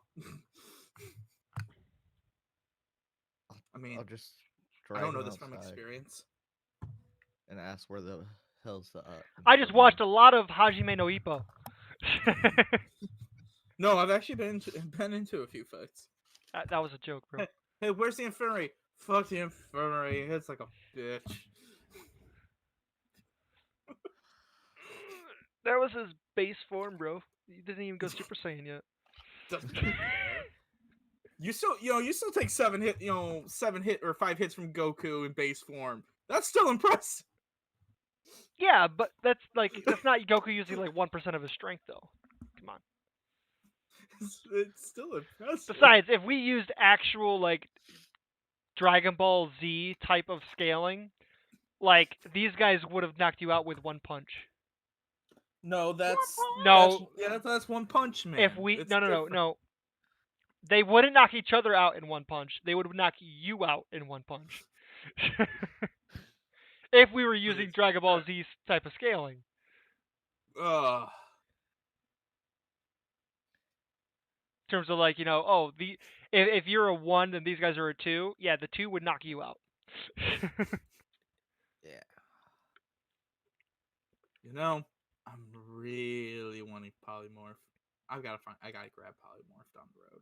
B: I mean,
D: I'll just
B: I
D: drag
B: don't know
D: him
B: this from
D: outside
B: experience.
D: and ask where the hell's the
C: I just watched a lot of Hajime no Ippo.
B: No, I've actually been into a few fights.
C: That was a joke, bro.
B: Hey, where's the infirmary? Fuck the infirmary. It's like a bitch.
C: That was his base form, bro. He didn't even go Super Saiyan yet.
B: Doesn't care. You still take 7 hit or 5 hits from Goku in base form. That's still impressive.
C: Yeah, but that's not Goku using like 1% of his strength though. Come on.
B: It's still impressive.
C: Besides, if we used actual like Dragon Ball Z type of scaling, like these guys would have knocked you out with one punch.
B: No,
C: No.
B: that's One Punch Man.
C: If we
B: It's
C: no
B: different.
C: They wouldn't knock each other out in one punch. They would knock you out in one punch. If we were using Dragon Ball Z type of scaling.
B: Ugh.
C: In terms of like, if you're a 1 and these guys are a 2, yeah, the 2 would knock you out.
D: Yeah.
B: I'm really wanting polymorph. I gotta grab polymorph down the road.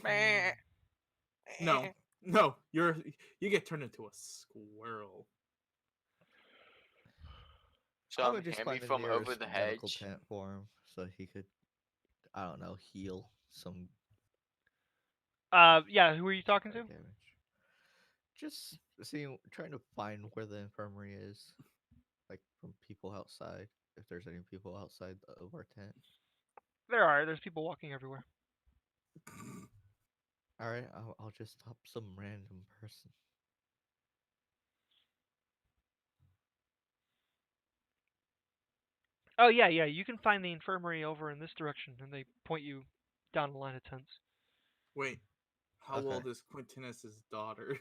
A: Meh.
B: No, you get turned into a squirrel.
A: So
D: I
A: I'm
D: would just
A: Hammy
D: find the
A: from over
D: nearest
A: the
D: medical
A: hedge.
D: tent for him so he could, I don't know, heal some
C: Yeah, who are you talking to?
D: damage. Just trying to find where the infirmary is, like from people outside. If there's any people outside of our tent.
C: There's people walking everywhere.
D: All right, I'll just stop some random person.
C: Oh yeah, you can find the infirmary over in this direction, and they point you down a line of tents.
B: Wait, how
D: Okay.
B: old is Quintinus's daughter?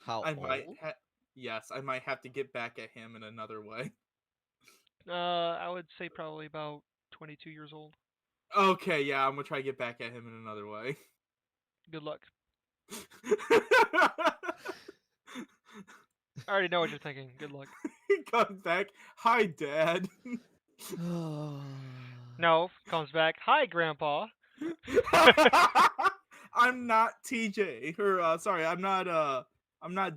D: How
B: I
D: old?
B: might yes, I might have to get back at him in another way.
C: I would say probably about 22 years old.
B: Okay, yeah, I'm gonna try to get back at him in another way.
C: Good luck. I already know what you're thinking. Good luck.
B: He comes back. Hi, Dad.
C: No, comes back. Hi, Grandpa.
B: I'm not TJ. Or sorry, I'm not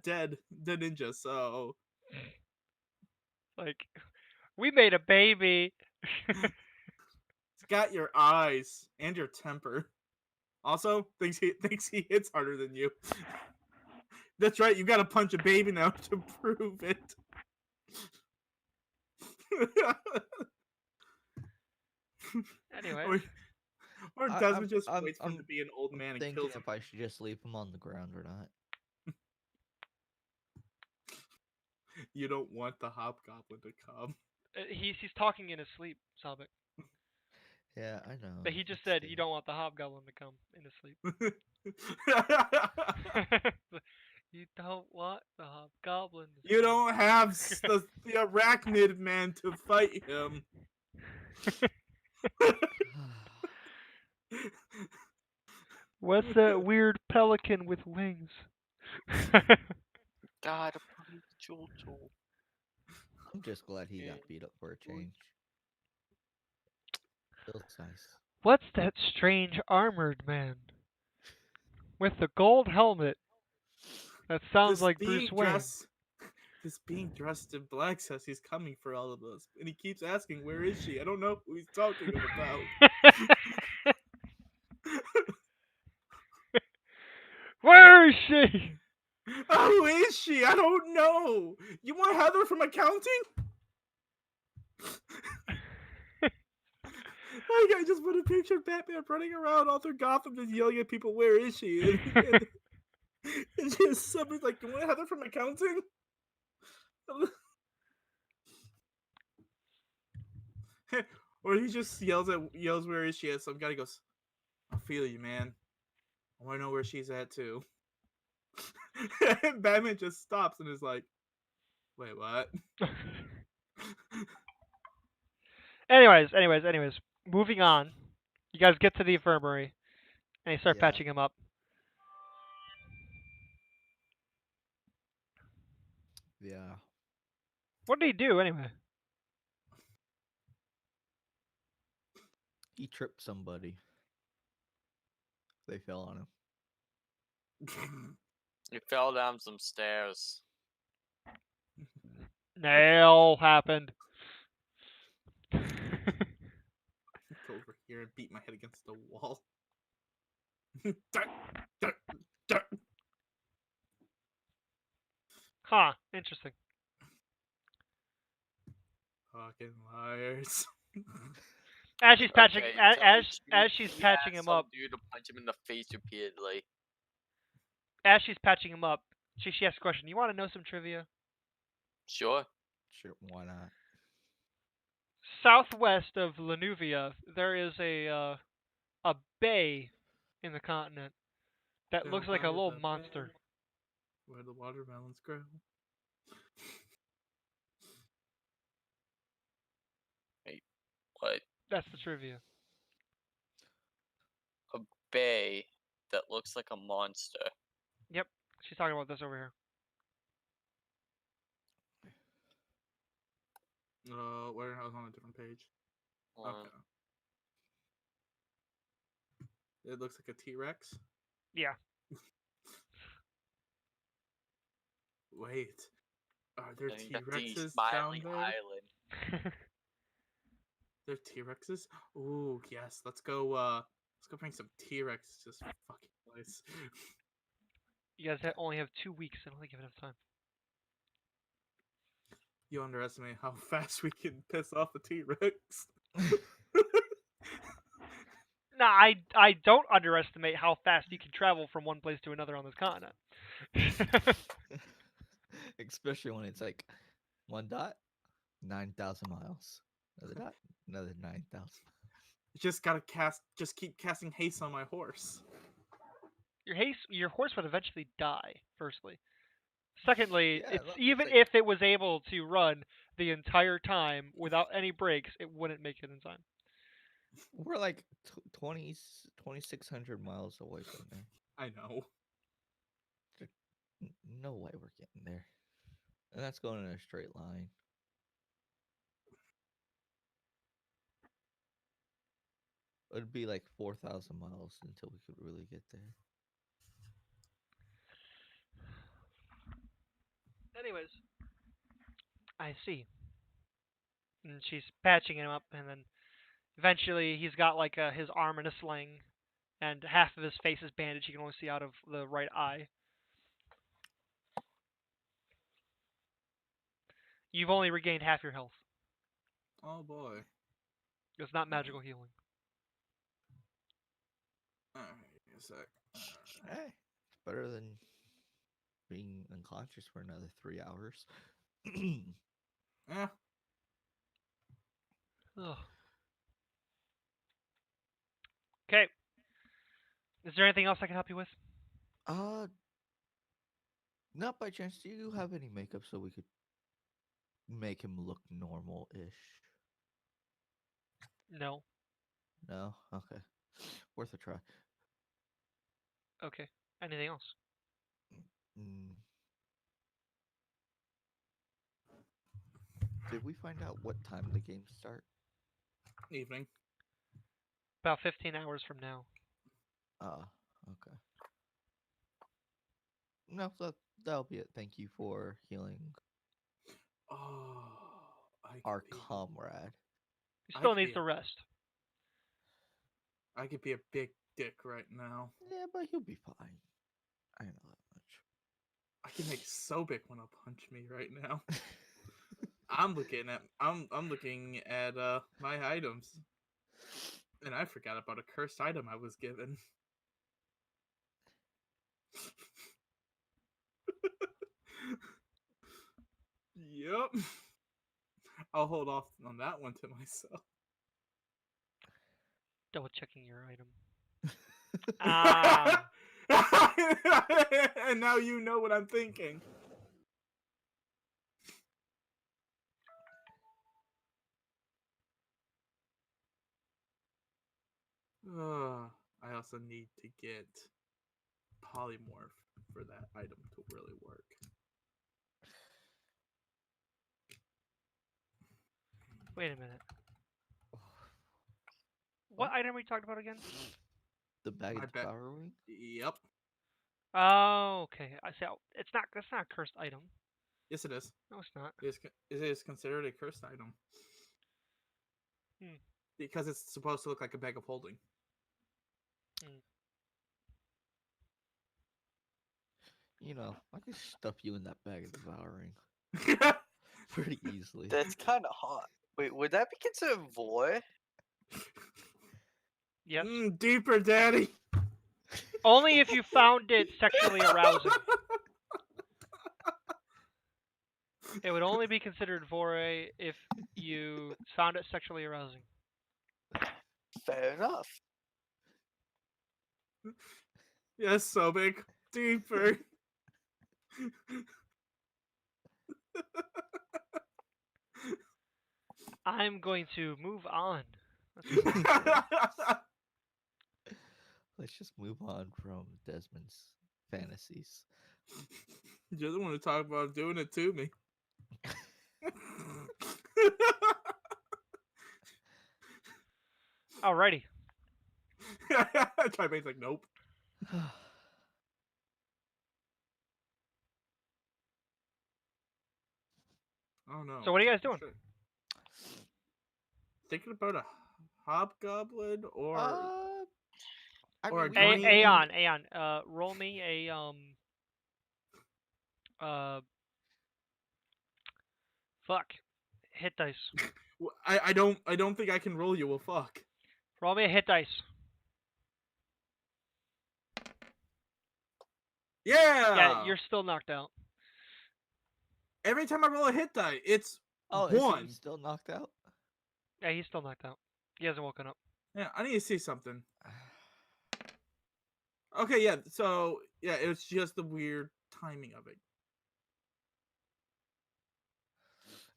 B: dead the ninja. So
C: Like, we made a baby.
B: it's got your eyes and your temper. Also, thinks he hits harder than you. That's right. You got to punch a baby now to prove it.
C: Anyway,
B: or Desmond just waits for him to be an old man and
D: thinking
B: kills him.
D: if I should just leave him on the ground or not.
B: You don't want the hobgoblin to come.
C: he's talking in his sleep, Sabek.
D: Yeah, I know.
C: But he just
D: it's
C: said
D: stupid.
C: you don't want the hobgoblin to come in his sleep. You don't want the hobgoblin to
B: You
C: come.
B: don't have the arachnid man to fight him.
C: What's that weird pelican with wings?
A: Gotta play Jojo.
D: I'm just glad he
A: Yeah.
D: got beat up for a change. Feels nice.
C: What's that strange armored man with the gold helmet? That sounds like Bruce Wayne.
B: This being dressed in black says he's coming for all of us, and he keeps asking, "Where is she?" I don't know who he's talking about.
C: Where is she?
B: Who is she? I don't know. You want Heather from accounting? Like, I just put a picture of Batman running around all through Gotham just yelling at people, "Where is she?" And it's just somebody's like, "You want Heather from accounting?" Or he just yells, "Where is she?" And some guy goes, "I feel you, man. I want to know where she's at too." And Batman just stops and is like, "Wait, what?"
C: Anyways. Moving on. You guys get to the infirmary, and they start
D: Yeah.
C: patching him up.
D: Yeah.
C: What did he do anyway?
D: He tripped somebody. They fell on him.
A: You fell down some stairs.
C: Nail happened.
B: Go over here and beat my head against the wall.
C: Huh. Interesting.
B: Fucking liars.
C: As she's patching,
A: Okay,
C: as
A: tell the
C: as
A: truth,
C: she's
A: he
C: patching
A: asked
C: him
A: some
C: up,
A: dude to punch him in the face repeatedly.
C: as she's patching him up, she asks a question. You want to know some trivia?
A: Sure.
D: Sure, why not?
C: Southwest of Lanuvia, there is a bay in the continent that
B: Down
C: looks like a
B: by
C: little
B: the
C: monster.
B: bay where the watermelons grow.
A: What?
C: That's the trivia.
A: A bay that looks like a monster.
C: Yep, she's talking about this over here.
B: Where I was on a different page.
A: Um,
B: Okay. It looks like a T-Rex.
C: Yeah.
B: Wait, are there
A: and the
B: T-Rexes down
A: Smiling
B: there?
A: Island.
B: There T-Rexes? Ooh, yes. Let's go bring some T-Rexes to this fucking place.
C: You guys only have 2 weeks. I don't think you have enough time.
B: You underestimate how fast we can piss off a T-Rex.
C: No, I don't underestimate how fast you can travel from one place to another on this continent.
D: Especially when it's like one dot, 9,000 miles. Another dot, another 9,000.
B: Just keep casting haste on my horse.
C: Your horse would eventually die. Firstly, secondly,
D: Yeah,
C: it's
D: look,
C: even
D: it's like-
C: if it was able to run the entire time without any breaks, it wouldn't make it in time.
D: We're like 2,600 miles away from there.
B: I know.
D: No way we're getting there. And that's going in a straight line. It'd be like 4,000 miles until we could really get there.
C: Anyways, I see. And she's patching him up, and then eventually he's got like his arm in a sling, and half of his face is bandaged. You can only see out of the right eye. You've only regained half your health.
B: Oh boy.
C: It's not magical healing.
B: Alright, give me a sec.
D: Hey, it's better than being unconscious for another 3 hours.
B: Yeah.
C: Ugh. Okay. Is there anything else I can help you with?
D: Not by chance. Do you have any makeup so we could make him look normal-ish?
C: No.
D: No. Okay. Worth a try.
C: Okay. Anything else?
D: Mm. Did we find out what time the games start?
B: Evening.
C: About 15 hours from now.
D: Okay. No, that'll be it. Thank you for healing
B: Oh, I
D: our
B: could be,
D: comrade.
C: He
B: I
C: still
B: could
C: needs
B: be
C: to
B: a-
C: rest.
B: I could be a big dick right now.
D: Yeah, but he'll be fine. I know that
B: I can make Sobek wanna punch me right now.
D: much.
B: I'm looking at my items, and I forgot about a cursed item I was given. Yep. I'll hold off on that one to myself.
C: Double checking your item. Ah.
B: And now you know what I'm thinking. I also need to get polymorph for that item to really work.
C: Wait a minute. What item are we talking about again?
D: The bag
B: I
D: of
B: bet-
D: devouring?
B: Yep.
C: Oh, okay. I see. It's not. That's not a cursed item.
B: Yes, it is.
C: No, it's not.
B: It is considered a cursed item.
C: Hmm.
B: Because it's supposed to look like a bag of holding.
D: You know, I could stuff you in that bag of devouring pretty easily.
A: That's kind of hot. Wait, would that be considered void?
C: Yes.
B: Deeper, daddy.
C: Only if you found it sexually arousing. It would only be considered vore if you found it sexually arousing.
A: Fair enough.
B: Yes, Sobek. Deeper.
C: I'm going to move on.
D: Let's just move on from Desmond's fantasies.
B: You're the one who talked about doing it to me.
C: Alrighty.
B: Tribe's like, nope. Oh no.
C: So what are you guys doing?
B: Shit. Thinking about a hobgoblin or
D: I
B: or
D: mean,
B: a
D: we
B: green-
C: Aeon, roll me a fuck, hit dice.
B: I don't think I can roll you a fuck.
C: Roll me a hit dice.
B: Yeah.
C: Yeah, you're still knocked out.
B: Every time I roll a hit die, it's
D: is
B: one.
D: he still knocked out?
C: Yeah, he's still knocked out. He hasn't woken up.
B: Yeah, I need to see something. Okay, yeah. So yeah, it's just the weird timing of it.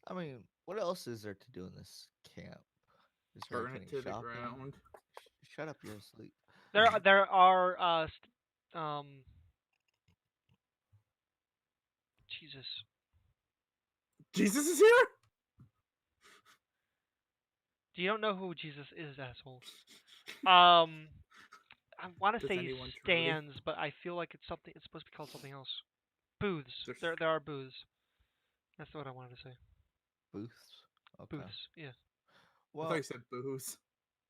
D: I mean, what else is there to do in this camp? Is there
B: Burn
D: like
B: it
D: any
B: to the
D: shopping?
B: ground.
D: Shut up, you're asleep.
C: There are Jesus.
B: Jesus is here.
C: You don't know who Jesus is, asshole. I want to
B: Does
C: say
B: anyone truly?
C: stands, but I feel like it's something. It's supposed to be called something else. Booths.
B: There's-
C: There are booths. That's what I wanted to say.
D: Booths. Okay.
C: Booths. Yeah.
B: I thought
D: Well,
B: you said booze.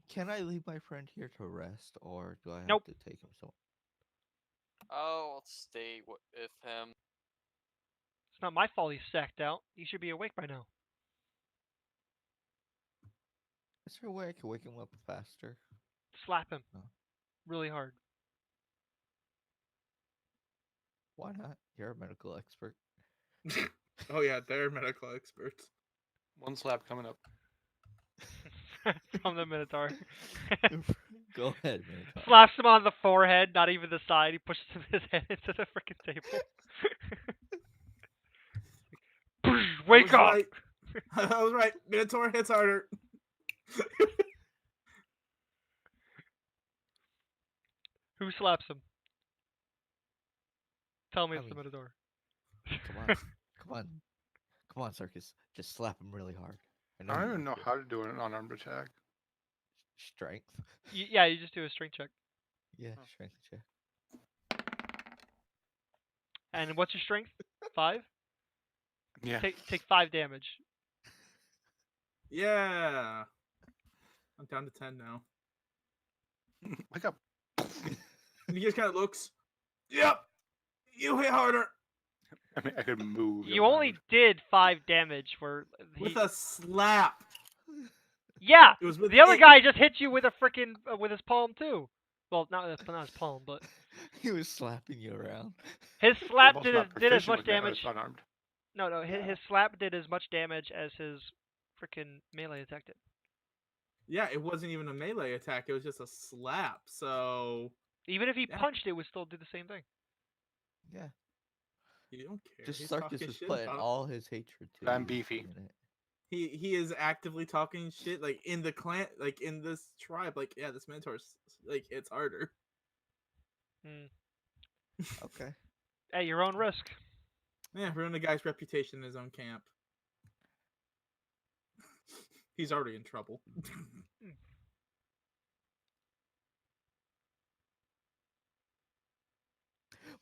D: can I leave my friend here to rest, or do I have
C: Nope.
D: to take him somewhere?
A: I'll stay with him.
C: It's not my fault he's sacked out. He should be awake by now.
D: Is there a way I can wake him up faster?
C: Slap him.
D: No.
C: Really hard.
D: Why not? You're a medical expert.
B: Oh yeah, they're medical experts.
E: One slap coming up.
C: From the Minotaur.
D: Go ahead, Minotaur.
C: Slaps him on the forehead, not even the side. He pushes his head into the freaking table. Wake
B: was
C: up!
B: right. I was right. Minotaur hits harder.
C: Who slaps him? Tell me
D: I
C: it's the
D: mean-
C: Minotaur.
D: Come on, come on, come on, Circus. Just slap him really hard.
E: I don't
D: you
E: even
D: can
E: know
D: do it.
E: how to do an unarmed attack.
D: Strength.
C: Yeah, you just do a strength check.
D: Yeah,
E: Oh.
D: strength check.
C: And what's your strength? 5?
E: Yeah.
C: Take 5 damage.
B: Yeah. I'm down to 10 now.
E: Like a.
B: And he just kind of looks. Yep. You hit harder.
E: I mean, I could move.
C: You only did 5 damage where
B: With a slap.
C: Yeah!
B: It was with
C: The other
B: it.
C: guy just hit you with a freaking with his palm too. Well, not his palm, but
D: He was slapping you around.
C: his slap did as much damage.
E: Unarmed.
C: No,
B: Yeah.
C: his slap did as much damage as his freaking melee attack did.
B: Yeah, it wasn't even a melee attack. It was just a slap. So
C: Even if he
B: Yeah.
C: punched, it would still do the same thing.
D: Yeah.
B: you don't care.
D: Just
B: He's
D: Circus
B: talking
D: was
B: shit
D: putting
B: about-
D: all his hatred to
E: I'm
D: you
E: beefy.
D: in it.
B: He is actively talking shit like in the clan, like in this tribe. Like yeah, this Minotaur like hits harder.
C: Hmm.
D: Okay.
C: At your own risk.
B: Yeah, ruin the guy's reputation in his own camp. He's already in trouble.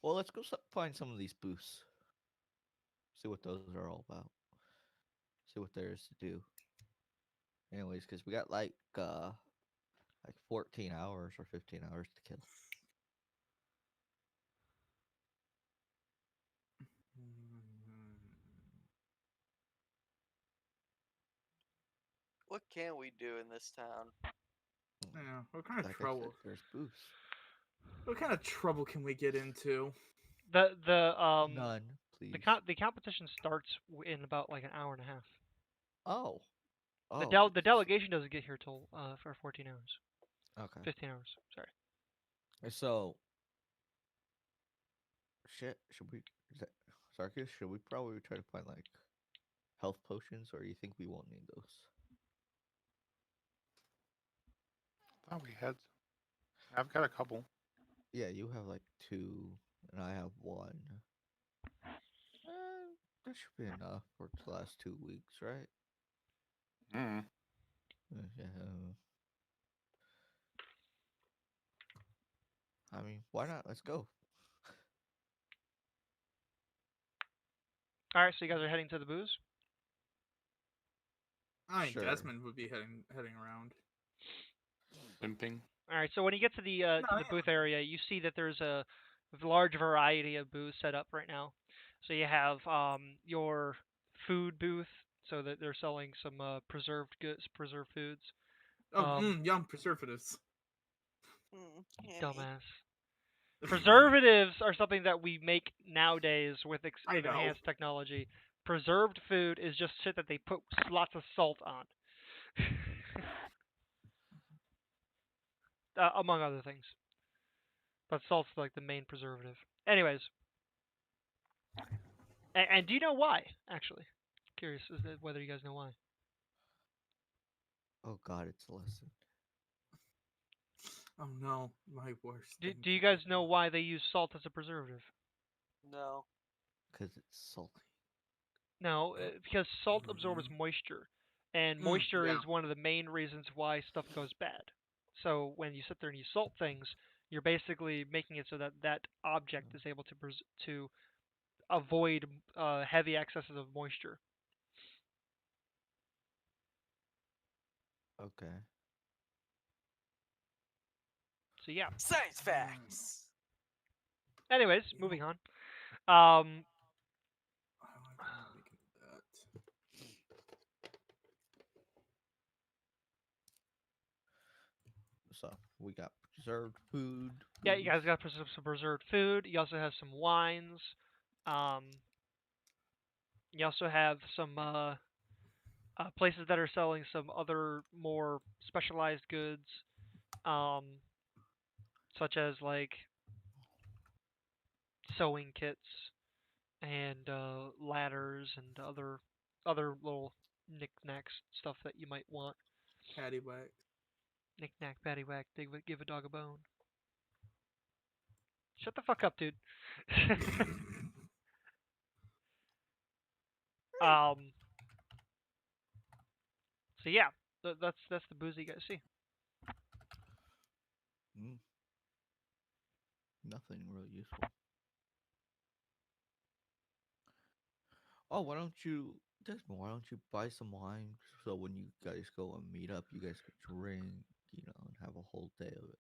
D: Well, let's go find some of these booths. See what those are all about. See what there is to do. Anyways, because we got like 14 hours or 15 hours to kill.
A: What can we do in this town?
B: Yeah, what kind of
D: Like I said,
B: trouble?
D: there's booths.
B: What kind of trouble can we get into?
C: The
D: None, please.
C: the competition starts in about like an hour and a half.
D: Oh.
C: The
D: Oh.
C: the delegation doesn't get here till for 14 hours,
D: Okay.
C: 15 hours. Sorry.
D: So. Shit. Should we? Is that Sarkis? Should we probably try to find like health potions, or you think we won't need those?
E: Oh, we had. I've got a couple.
D: Yeah, you have like 2, and I have 1. That should be enough for the last 2 weeks, right?
E: Mm.
D: Yeah. I mean, why not? Let's go.
C: All right, so you guys are heading to the booze.
B: I think
D: Sure.
B: Desmond would be heading around.
E: Limping.
C: All right, so when you get to the
B: No,
C: to the booth area, you see that there's a large variety of booths set up right now. So you have your food booth, so that they're selling some preserved goods, preserved foods.
B: Oh, yum preservatives.
A: Yummy.
C: Dumbass. Preservatives are something that we make nowadays with
B: I know.
C: enhanced technology. Preserved food is just shit that they put lots of salt on. Among other things. But salt's like the main preservative. Anyways. And do you know why, actually? Curious as to whether you guys know why.
D: Oh God, it's a lesson.
B: Oh no, my worst.
C: Do
B: thing
C: you
B: to
C: guys
B: do.
C: know why they use salt as a preservative?
A: No.
D: Because it's salty.
C: No, because salt absorbs moisture. And moisture
B: yeah.
C: is one of the main reasons why stuff goes bad. So when you sit there and you salt things, you're basically making it so that that object is able to avoid heavy excesses of moisture.
D: Okay.
C: So yeah.
A: Science facts.
C: Anyways, moving on.
B: I like making that.
D: So we got preserved food.
C: Yeah, you guys
D: booze.
C: got some preserved food. You also have some wines. You also have some places that are selling some other more specialized goods. such as like sewing kits and ladders and other little knickknacks stuff that you might want.
B: Paddywhack.
C: Knick-knack, paddywhack, give a dog a bone. Shut the fuck up, dude. um. So yeah, that's the booze you guys see.
D: Mm, nothing really useful. Oh, Desmond, why don't you buy some wine so when you guys go and meet up, you guys could drink, and have a whole day of it.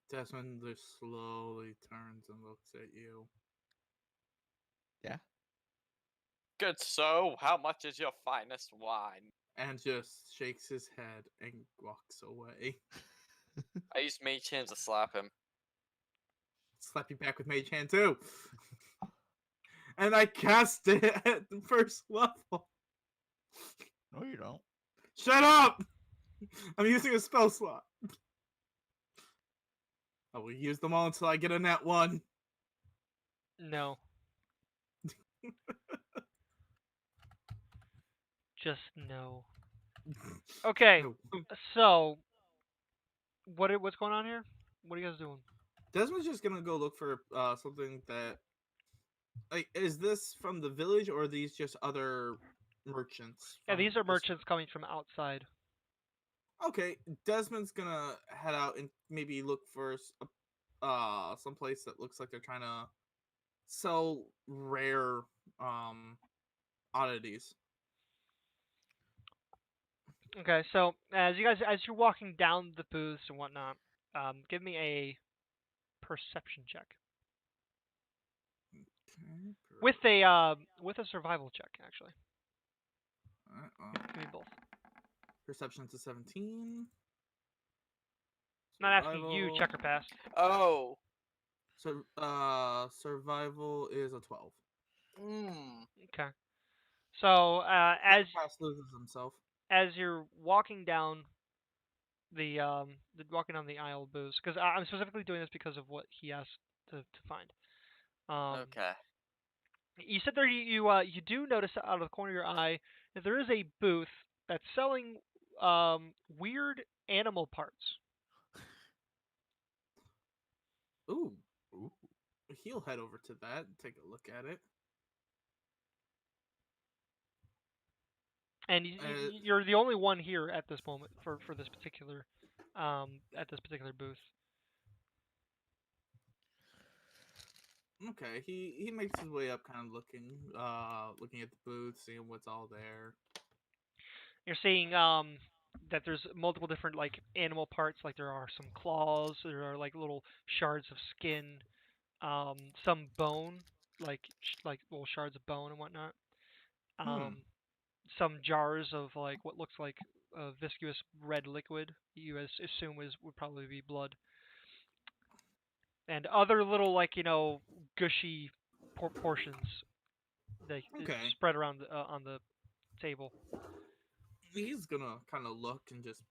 B: Desmond just slowly turns and looks at you.
D: Yeah.
A: Good so, how much is your finest wine?
B: And just shakes his head and walks away.
A: I used mage hands to slap him.
B: Slap you back with Mage Hand too. And I cast it at the first level.
D: No, you don't.
B: Shut up! I'm using a spell slot. I will use them all until I get a net 1.
C: No. Just no. Okay,
B: No.
C: so what's going on here? What are you guys doing?
B: Desmond's just gonna go look for something that, like, is this from the village or are these just other merchants?
C: Yeah,
B: from
C: these are
B: this-
C: merchants coming from outside.
B: Okay, Desmond's gonna head out and maybe look for some place that looks like they're trying to sell rare oddities.
C: Okay, so as you're walking down the booths and whatnot, give me a perception check
B: Okay,
C: with a survival check actually.
B: alright,
C: Give me both.
B: perception to 17.
C: Not asking you,
B: Survival-
C: check or pass.
A: Oh.
B: Survival is a 12.
A: Mm.
C: Okay. So as
B: Pass loses himself.
C: you're walking down walking down the aisle of booths, because I'm specifically doing this because of what he asked to find.
A: Okay.
C: You said there you do notice out of the corner of your eye that there is a booth that's selling weird animal parts.
B: Ooh. He'll head over to that and take a look at it.
C: And you're the only one here at this moment for this particular booth.
B: Okay, he makes his way up, kind of looking at the booth, seeing what's all there.
C: You're seeing that there's multiple different like animal parts. Like there are some claws, there are like little shards of skin, some bone, like little shards of bone and whatnot. Some jars of like what looks like viscous red liquid. You assume would probably be blood. And other little like gushy portions that
B: Okay.
C: spread around on the table.
B: He's gonna kind of look and just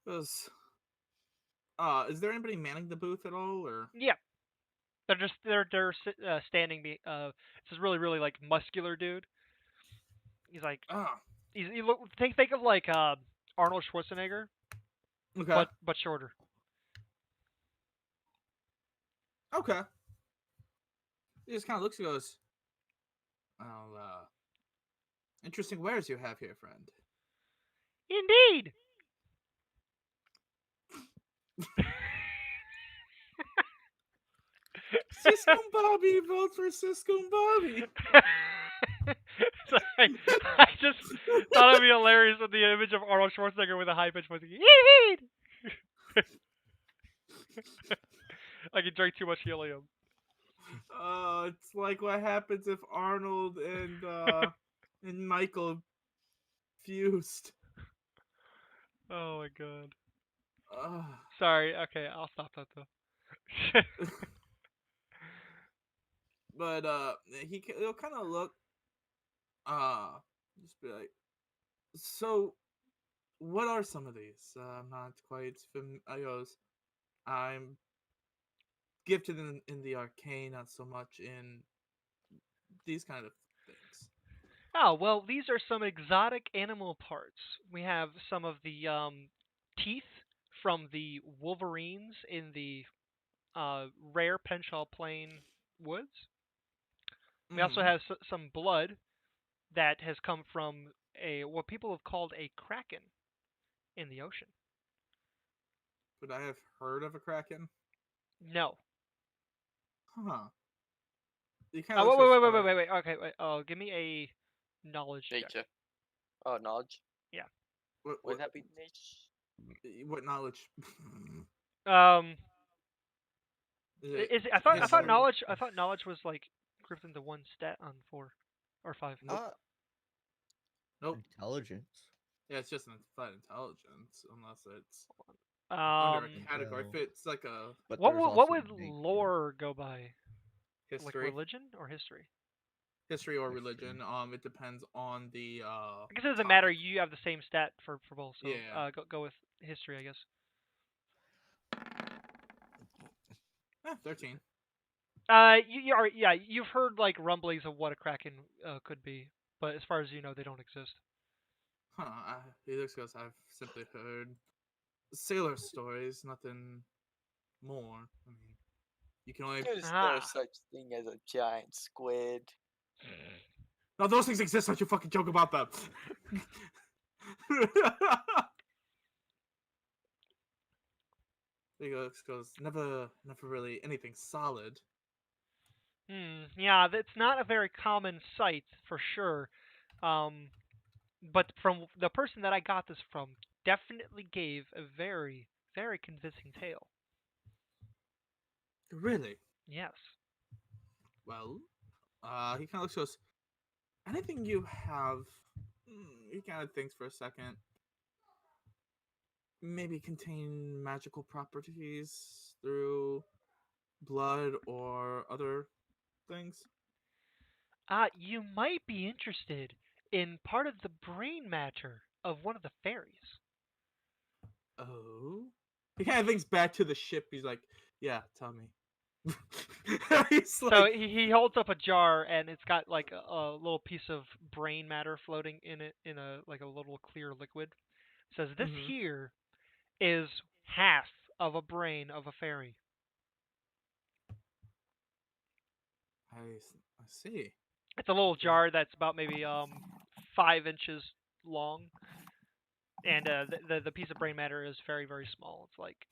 B: goes, is there anybody manning the booth at all, or?
C: Yeah, they're standing. It's this really like muscular dude. He's like think of like Arnold Schwarzenegger,
B: Okay.
C: but shorter.
B: Okay. He just kind of looks and goes, "Well, interesting wares you have here, friend."
C: Indeed.
B: Cisco and Bobby, vote for Cisco and Bobby.
C: Sorry, I just thought it'd be hilarious with the image of Arnold Schwarzenegger with a high pitched voice. Indeed. Like he drank too much helium.
B: It's like what happens if Arnold and Michael fused.
C: Oh my god.
B: Uh,
C: Sorry. Okay, I'll stop that though.
B: but he'll kind of look, just be like, so what are some of these? I'm not quite familiar. I'm gifted in the arcane, not so much in these kind of things.
C: Oh, well, these are some exotic animal parts. We have some of the teeth from the wolverines in the rare Penshaw Plain woods. We also
B: Mm-hmm.
C: have some blood that has come from a what people have called a kraken in the ocean.
B: Would I have heard of a kraken?
C: No.
B: Huh. You kind
C: Oh,
B: of looks
C: wait, wait,
B: just
C: wait, wait, wait, wait. Okay, wait. Oh, give me a knowledge check.
A: Nature. Oh, knowledge.
C: Yeah.
B: what
A: Would that be nature?
B: what knowledge?
C: Um,
B: Is it
C: is it, I thought
B: history?
C: knowledge was like grouped into one stat on 4 or 5.
B: Nope. Nope.
D: Intelligence.
B: Yeah, it's just an flat intelligence, unless it's under a
C: Um,
B: category. If
D: Well,
B: it's like a
D: but
C: what
D: there's
C: would what
D: also
C: would
D: nature.
C: lore go by? Like
B: history,
C: religion or history?
B: history or
D: History.
B: religion, it depends on the
C: I guess it doesn't matter.
B: topic.
C: You have the same stat for both, so
B: Yeah.
C: go with history, I guess.
B: 13.
C: You are yeah. You've heard like rumblings of what a kraken could be, but as far as you know, they don't exist.
B: Huh. He looks goes. I've simply heard sailor stories, nothing more. I mean, you can only.
A: There's no
C: Ah.
A: such thing as a giant squid.
B: No, those things exist. Don't you fucking joke about them. He goes. Never really anything solid.
C: Yeah, that's not a very common sight for sure. Um, but from the person that I got this from, definitely gave a very, very convincing tale.
B: Really?
C: Yes.
B: Well, he kind of looks goes. Anything you have, he kind of thinks for a second. Maybe contain magical properties through blood or other things.
C: You might be interested in part of the brain matter of one of the fairies.
B: Oh, he kind of thinks back to the ship. He's like, "Yeah, tell me." He's
C: So
B: like,
C: he holds up a jar and it's got like a little piece of brain matter floating in it in a like a little clear liquid. Says this
B: Mhm.
C: here is half of a brain of a fairy.
B: I see.
C: It's a little
B: Okay.
C: jar that's about maybe 5 inches long, and the piece of brain matter is very very small. It's like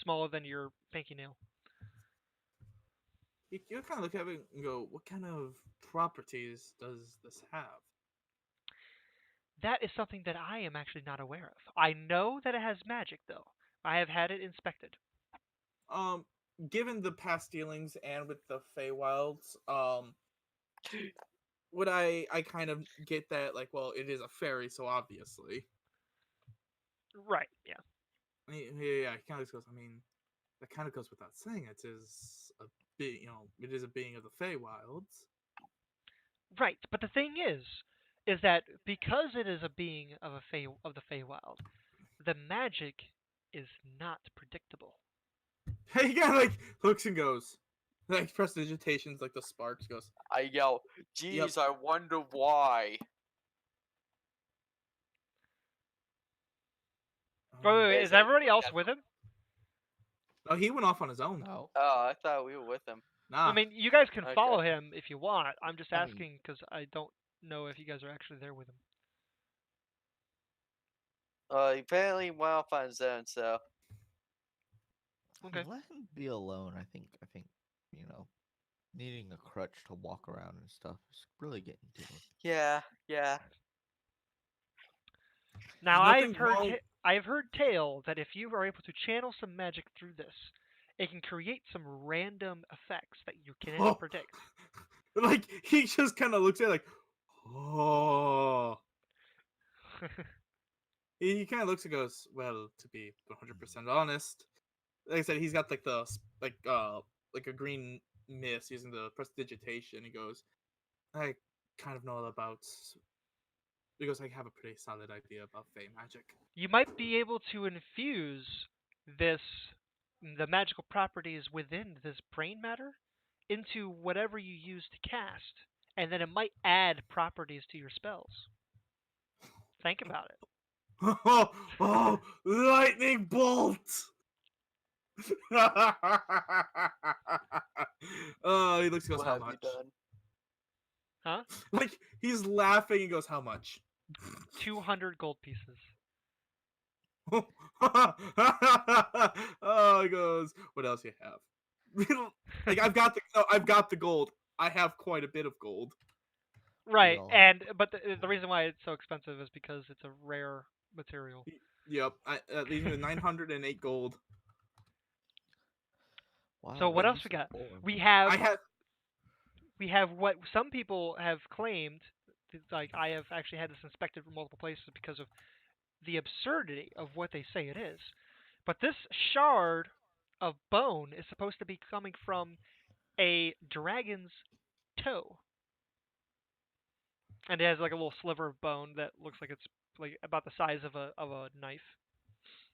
C: smaller than your pinky nail.
B: You kind of look at it and go, "What kind of properties does this have?"
C: That is something that I am actually not aware of. I know that it has magic though. I have had it inspected.
B: Um, given the past dealings and with the Feywilds, would I kind of get that, like, well, it is a fairy, so obviously.
C: Right. Yeah.
B: Yeah, he kind of goes. I mean, that kind of goes without saying. It is a it is a being of the Feywilds.
C: Right. But the thing is that because it is a being of the Feywild, the magic is not predictable.
B: He kind of like looks and goes, like prestidigitations, like the sparks goes.
A: I yell, geez, I wonder why.
C: Wait,
A: Is
C: is
A: that
C: everybody else
A: that's-
C: with him?
B: Oh, he went off on his own.
D: No.
A: Oh, I thought we were with him.
B: Nah.
C: I mean, you guys can
A: Okay.
C: follow him if you want. I'm just
D: I mean-
C: asking because I don't know if you guys are actually there with him.
A: He apparently went off on his own, so
C: Okay.
D: Let him be alone. I think you know, needing a crutch to walk around and stuff is really getting to him.
A: yeah.
C: Now
B: There's
C: I've
B: nothing
C: heard
B: wrong-
C: I've heard tale that if you are able to channel some magic through this, it can create some random effects that you cannot
B: Oh.
C: predict.
B: Like he just kind of looks at it like, oh. He kind of looks and goes, well, to be 100% honest, like I said, he's got like the like a green mist using the prestidigitation. He goes, I kind of know about because I have a pretty solid idea about Fey magic.
C: You might be able to infuse the magical properties within this brain matter into whatever you use to cast, and then it might add properties to your spells. Think about it.
B: Oh, lightning bolt! Oh, he looks and goes,
A: What
B: how
A: have you
B: much?
A: done?
C: Huh?
B: Like, he's laughing and goes, how much?
C: 200 gold pieces.
B: Oh, he goes, what else you have? Like, I've got the gold. I have quite a bit of gold.
C: Right,
D: all
C: but the reason why it's so expensive is because it's a rare material.
B: Yep, that leaves me with 908 gold.
D: Wow,
C: So what
D: why are
C: else
D: you
C: we
D: so
C: got?
D: poor?
C: We have what some people have claimed. It's like I have actually had this inspected from multiple places because of the absurdity of what they say it is. But this shard of bone is supposed to be coming from a dragon's toe, and it has like a little sliver of bone that looks like it's like about the size of a knife.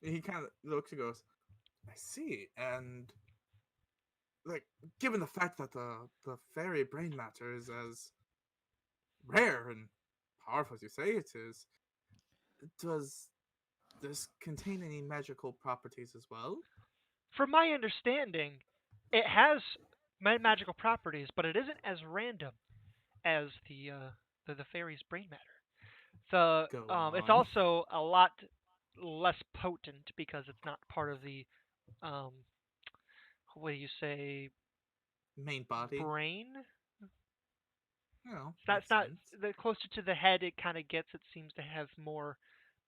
B: He kind of looks and goes, I see, and like, given the fact that the fairy brain matter is as rare and powerful as you say it is, does this contain any magical properties as well?
C: From my understanding, it has magical properties, but it isn't as random as the fairy's brain matter.
B: Go
C: It's
B: on.
C: also a lot less potent because it's not part of the um, what do you say,
B: Main body.
C: brain?
B: No,
C: It's
B: makes
C: not
B: sense.
C: the closer to the head it kind of gets. It seems to have more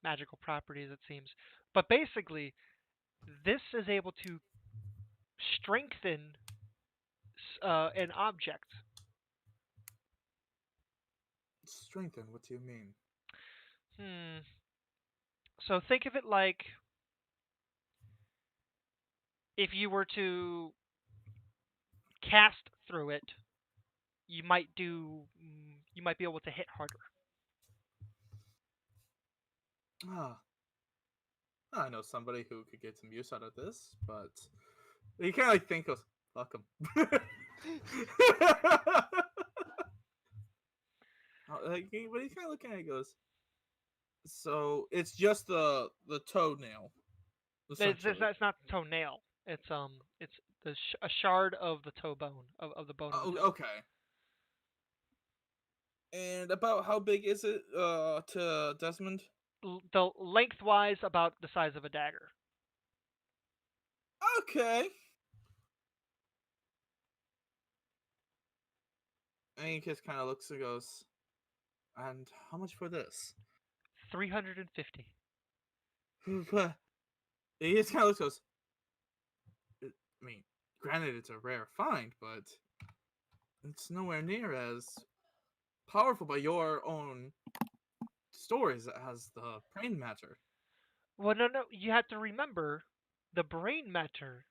C: magical properties. It seems, but basically, this is able to strengthen an object.
B: Strengthen, what do you mean?
C: Hmm. So think of it like if you were to cast through it, you might be able to hit harder.
B: Ah, I know somebody who could get some use out of this, but you can't like think of fuck him. Like, but he's kind of looking at it, he goes, so it's just the toenail, essentially.
C: That's not the toenail. It's a shard of the toe bone of the bone of
B: Oh,
C: the toe.
B: okay. And about how big is it to Desmond?
C: The lengthwise about the size of a dagger.
B: Okay. And he just kind of looks and goes, and how much for this?
C: 350.
B: He just kind of looks and goes, I mean, granted it's a rare find, but it's nowhere near as powerful by your own stories as the brain matter.
C: Well, no. You have to remember, the brain matter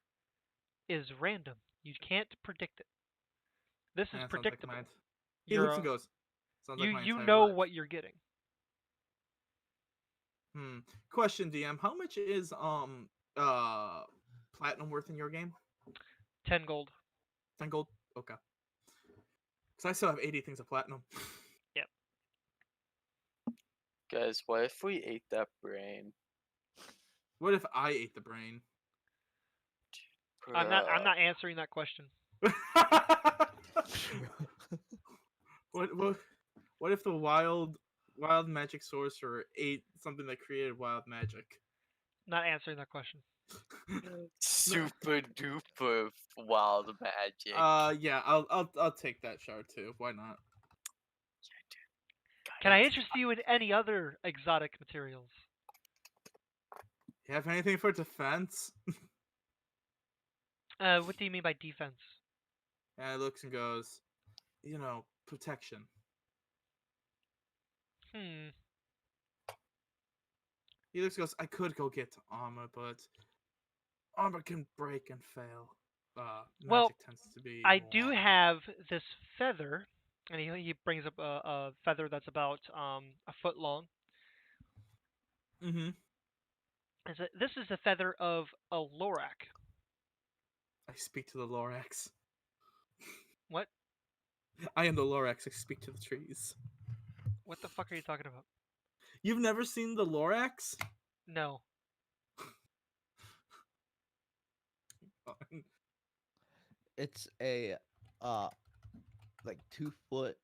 C: is random. You can't predict it. This is
B: And it sounds like
C: predictable.
B: he looks and goes, sounds like my
C: You
B: entire
C: know
B: life.
C: what you're getting.
B: Question, DM, how much is platinum worth in your game?
C: 10 gold.
B: 10 gold? Okay. Because I still have 80 things of platinum.
C: Yep.
A: Guys, what if we ate that brain?
B: What if I ate the brain?
C: I'm not answering that question.
B: What if the wild magic sorcerer ate something that created wild magic?
C: Not answering that question.
A: Super duper wild magic.
B: Yeah, I'll take that shard too. Why not?
C: Can I interest you in any other exotic materials?
B: You have anything for defense?
C: What do you mean by defense?
B: And it looks and goes, protection. He looks and goes, I could go get armor, but armor can break and fail. Magic
C: Well,
B: tends to be
C: I
B: more...
C: do have this feather and he brings up a feather that's about a foot long.
B: Mm-hmm.
C: This is the feather of a lorak.
B: I speak to the Lorax.
C: What?
B: I am the Lorax. I speak to the trees.
C: What the fuck are you talking about?
B: You've never seen the Lorax?
C: No.
D: It's a like 2-foot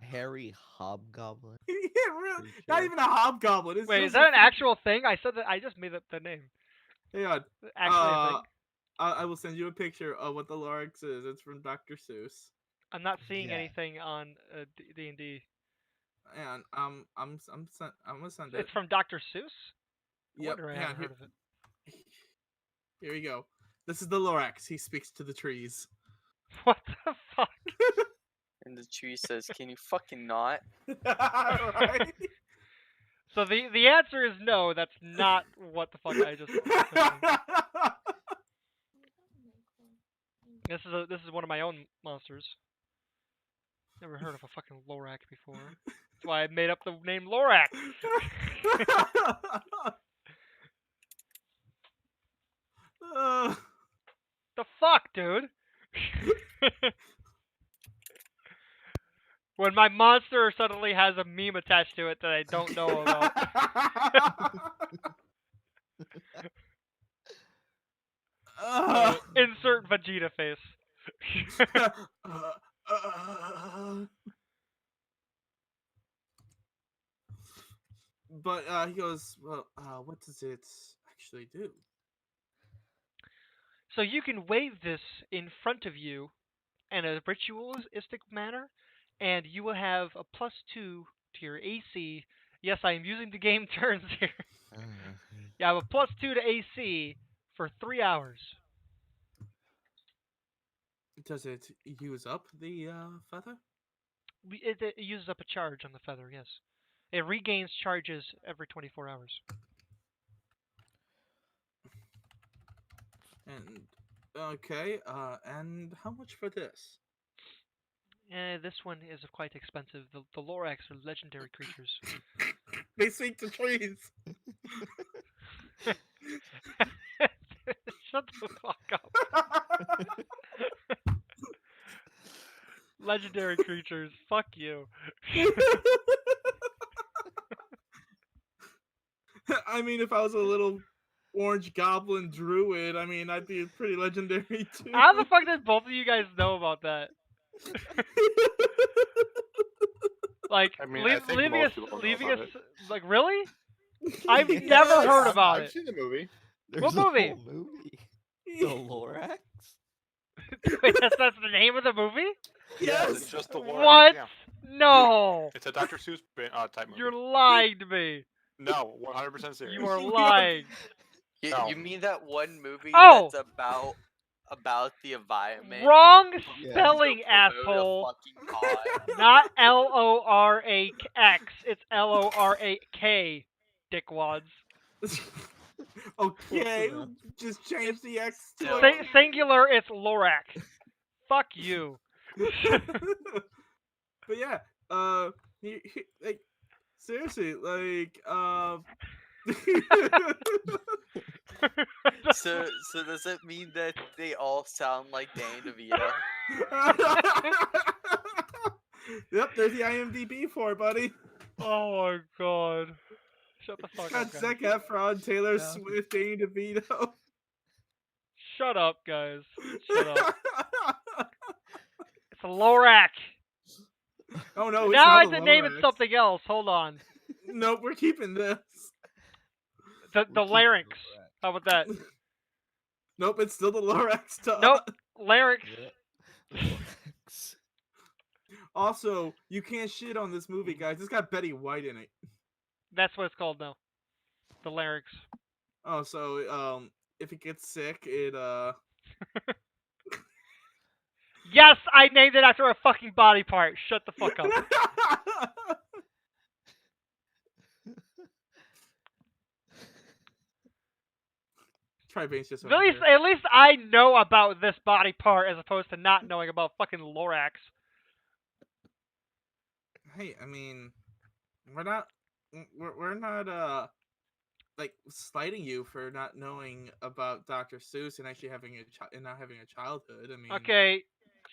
D: hairy hobgoblin.
B: Yeah, really.
D: Pretty
B: Not
D: sure.
B: even a hobgoblin. It's
C: Wait, is
B: just
C: that
B: a
C: an actual thing? I said that. I just made up the name.
B: Hang on.
C: Actually, a thing.
B: I will send you a picture of what the Lorax is. It's from Dr. Seuss.
C: I'm not seeing
D: Yeah.
C: anything on D&D.
B: And I'm gonna send it.
C: It's from Dr. Seuss. I
B: Yep.
C: wonder I
B: hang on,
C: haven't heard of it.
B: Here we go. This is the Lorax. He speaks to the trees.
C: What the fuck?
A: And the tree says, "Can you fucking not?"
B: Right?
C: So the answer is no. That's not what the fuck I just. Said. This is one of my own monsters. Never heard of a fucking Lorak before. That's why I made up the name Lorak. The fuck, dude? When my monster suddenly has a meme attached to it that I don't know about. Insert Vegeta face.
B: But he goes, well, what does it actually do?
C: So you can wave this in front of you in a ritualistic manner, and you will have a +2 to your AC. Yes, I am using the game turns here. You have a +2 to AC for 3 hours.
B: Does it use up the feather?
C: It uses up a charge on the feather, yes. It regains charges every 24 hours.
B: And okay, and how much for this?
C: This one is quite expensive. The Lorax are legendary creatures.
B: They speak to trees.
C: Shut the fuck up. Legendary creatures. Fuck you.
B: I mean, if I was a little orange goblin druid, I mean, I'd be pretty legendary too.
C: How the fuck did both of you guys know about that? Like,
E: I mean, I think most people know about it.
C: like, really? I've never heard about
E: I've
C: it.
E: seen the movie.
C: What
D: There's a
C: movie?
D: whole movie. The Lorax?
C: Wait, that's the name of the movie?
B: Yes.
E: It's just the lore.
C: What?
E: Yeah.
C: No.
E: It's a Dr. Seuss type movie.
C: You're lying to me.
E: No, 100% serious.
C: You are lying.
E: No.
A: You mean that one movie
C: Oh!
A: that's about the environment?
C: Wrong
D: Yeah.
C: spelling,
A: To promote a
C: asshole.
A: fucking cause?
C: Not Lorax. It's Lorak. Dickwads.
B: Okay,
D: enough.
B: just change the X to
A: Still-
C: Singular, it's Lorak. Fuck you.
B: But yeah, like seriously, like
A: So does it mean that they all sound like Danny DeVito?
B: Yep, there's the IMDb for it, buddy.
C: Oh my god. Shut the fuck
B: Got
C: up, guys.
B: Zac Efron, Taylor
D: Yeah.
B: Swift, Danny DeVito.
C: Shut up, guys. Shut up. It's a Lorak.
B: Oh no, it's
C: Now I
B: not
C: have
B: a
C: to name it
B: Lorax.
C: something else. Hold on.
B: Nope, we're keeping this.
C: The
D: We're keeping
C: larynx.
D: Lorax.
C: How about that?
B: Nope, it's still the Lorax to
C: Nope.
B: us.
C: Larynx.
D: Yeah. Lorax.
B: Also, you can't shit on this movie, guys. It's got Betty White in it.
C: That's what it's called now. The larynx.
B: Oh, so if it gets sick, it
C: Yes, I named it after a fucking body part. Shut the fuck up.
B: Tribane's just
C: At
B: over
C: least,
B: here.
C: at least I know about this body part as opposed to not knowing about fucking Lorax.
B: Hey, I mean, we're not we're not like slighting you for not knowing about Dr. Seuss and actually having and not having a childhood. I mean,
C: Okay,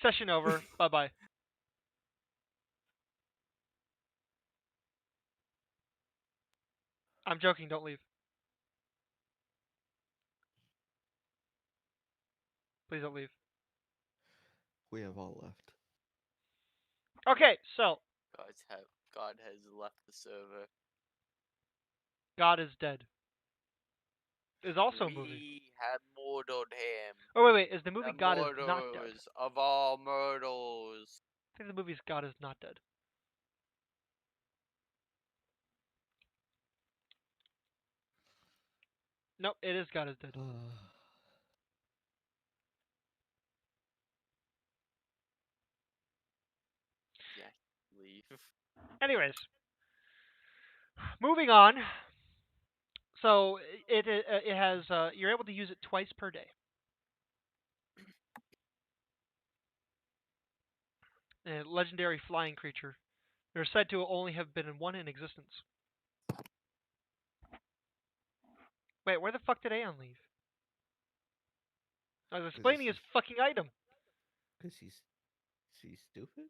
C: session over. Bye bye. I'm joking. Don't leave. Please don't leave.
D: We have all left.
C: Okay, so
A: God has left the server.
C: God is dead. Is also a movie.
A: We have murdered him.
C: Oh wait, is the movie
A: The
C: God is not dead?
A: murderers of all murders.
C: I think the movie's God is not dead. Nope, it is God is dead.
A: Yeah, leave.
C: Anyways, moving on. So it has you're able to use it twice per day. A legendary flying creature. They're said to only have been one in existence. Wait, where the fuck did Aeon leave? I was explaining his fucking item.
D: Because he's stupid.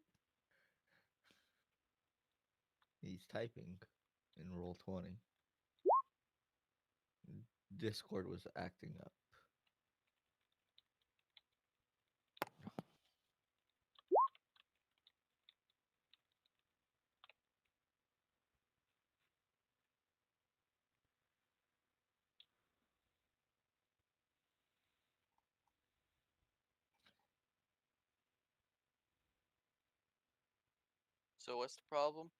D: He's typing in Roll20. Discord was acting up.
A: So what's the problem?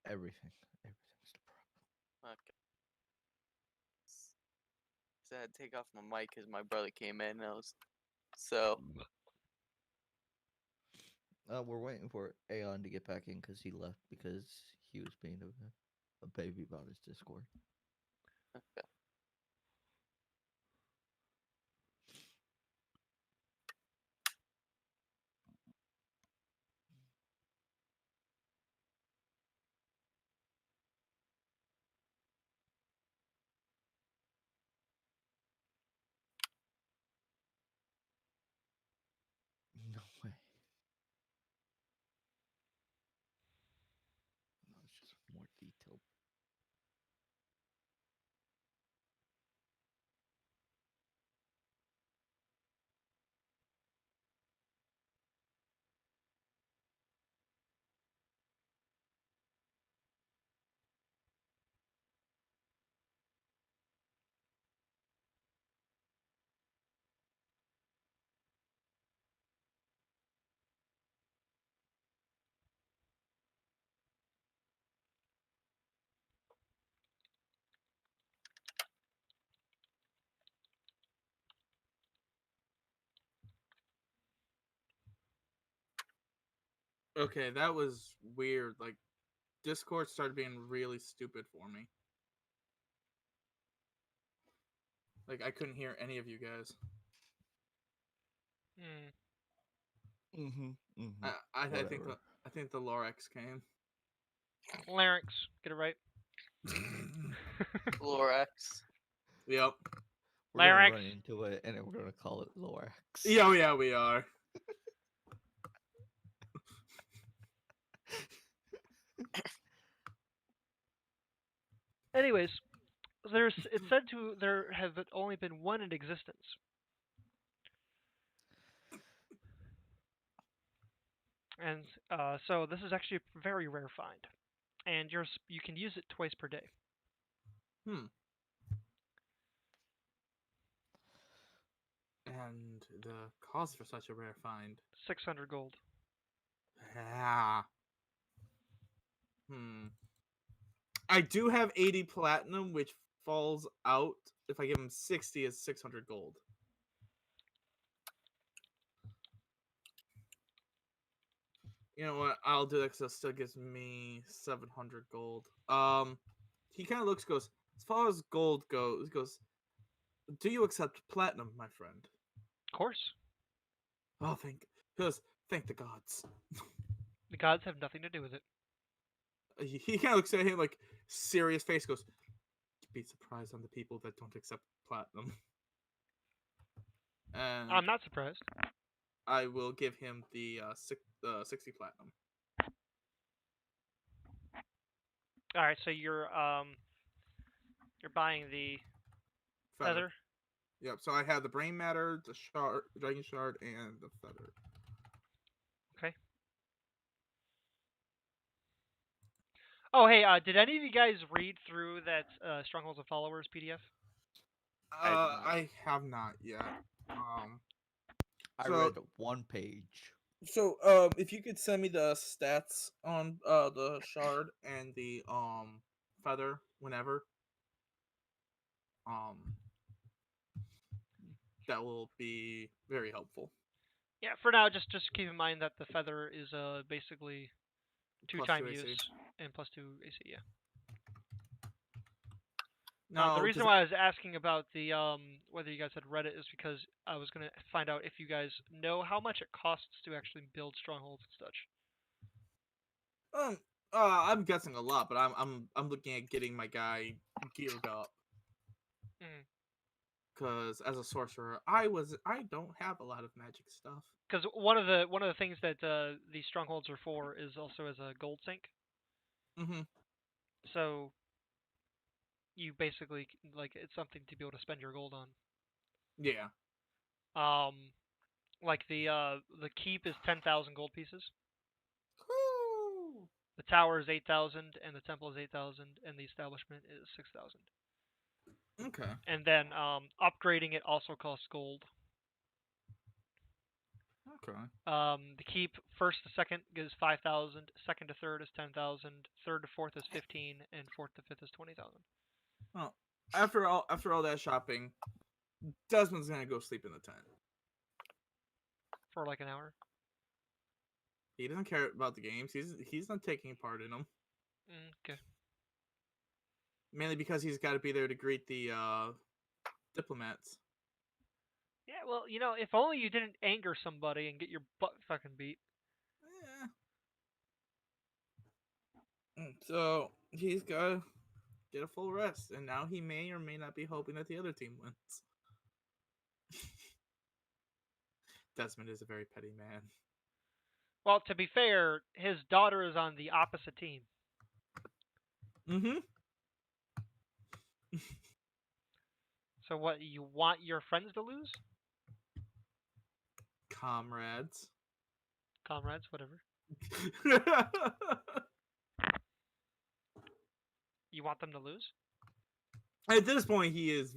D: Everything's the problem.
A: Okay. So I had to take off my mic because my brother came in. And I was so.
D: We're waiting for Aeon to get back in because he left because he was being a baby about his Discord.
A: Okay.
D: No way. No, it's just more detailed.
B: okay, that was weird. Like, Discord started being really stupid for me. Like, I couldn't hear any of you guys. I think the Lorax came.
C: Larynx, get it right.
A: Lorax.
B: Yep.
D: We're gonna
C: Larynx.
D: run into it and then we're gonna call it Lorax.
B: Yeah, we are.
C: Anyways, it's said to there have only been one in existence. And so this is actually a very rare find, and you can use it twice per day.
B: And the cost for such a rare find?
C: 600 gold.
B: Yeah. I do have 80 platinum, which falls out if I give him 60 as 600 gold. You know what? I'll do that because it still gives me 700 gold. He kind of goes, as far as gold goes, do you accept platinum, my friend?
C: Of course.
B: Oh, thank the gods.
C: The gods have nothing to do with it.
B: He kind of looks at him like serious face. Goes, "You'd be surprised on the people that don't accept platinum." And
C: I'm not surprised.
B: I will give him the 60 platinum.
C: All right, so you're buying the feather.
B: Yep. So I have the brain matter, the shard, dragon shard, and the feather.
C: Okay. Oh, hey, did any of you guys read through that Strongholds of Followers PDF?
A: I did not.
B: I have not yet.
D: I
B: So-
D: read one page.
B: So, if you could send me the stats on the shard and the feather whenever, that will be very helpful.
C: Yeah, for now, just keep in mind that the feather is basically two
B: Plus
C: time
B: 2 AC.
C: use and plus 2 AC. Yeah.
B: No,
C: the reason
B: does
C: why I was asking about the whether you guys had read it is because I was gonna find out if you guys know how much it costs to actually build strongholds and such.
B: I'm guessing a lot, but I'm looking at getting my guy geared up.
C: Mm.
B: Because as a sorcerer, I don't have a lot of magic stuff.
C: Because one of the things that these strongholds are for is also as a gold sink.
B: Mm-hmm.
C: So you basically like it's something to be able to spend your gold on.
B: Yeah.
C: Like the keep is 10,000 gold pieces.
B: Woo!
C: The tower is 8,000, and the temple is 8,000, and the establishment is 6,000.
B: Okay.
C: And then upgrading it also costs gold.
B: Okay.
C: The keep first to second is 5,000, second to third is 10,000, third to fourth is 15, and fourth to fifth is 20,000.
B: Well, after all that shopping, Desmond's gonna go sleep in the tent.
C: For like an hour.
B: He doesn't care about the games. He's not taking part in them.
C: Okay.
B: Mainly because he's got to be there to greet the diplomats.
C: Yeah, well, if only you didn't anger somebody and get your butt fucking beat.
B: Yeah. So he's got to get a full rest, and now he may or may not be hoping that the other team wins. Desmond is a very petty man.
C: Well, to be fair, his daughter is on the opposite team.
B: Mm-hmm.
C: So what, you want your friends to lose?
B: Comrades.
C: Comrades, whatever. You want them to lose?
B: At this point, he is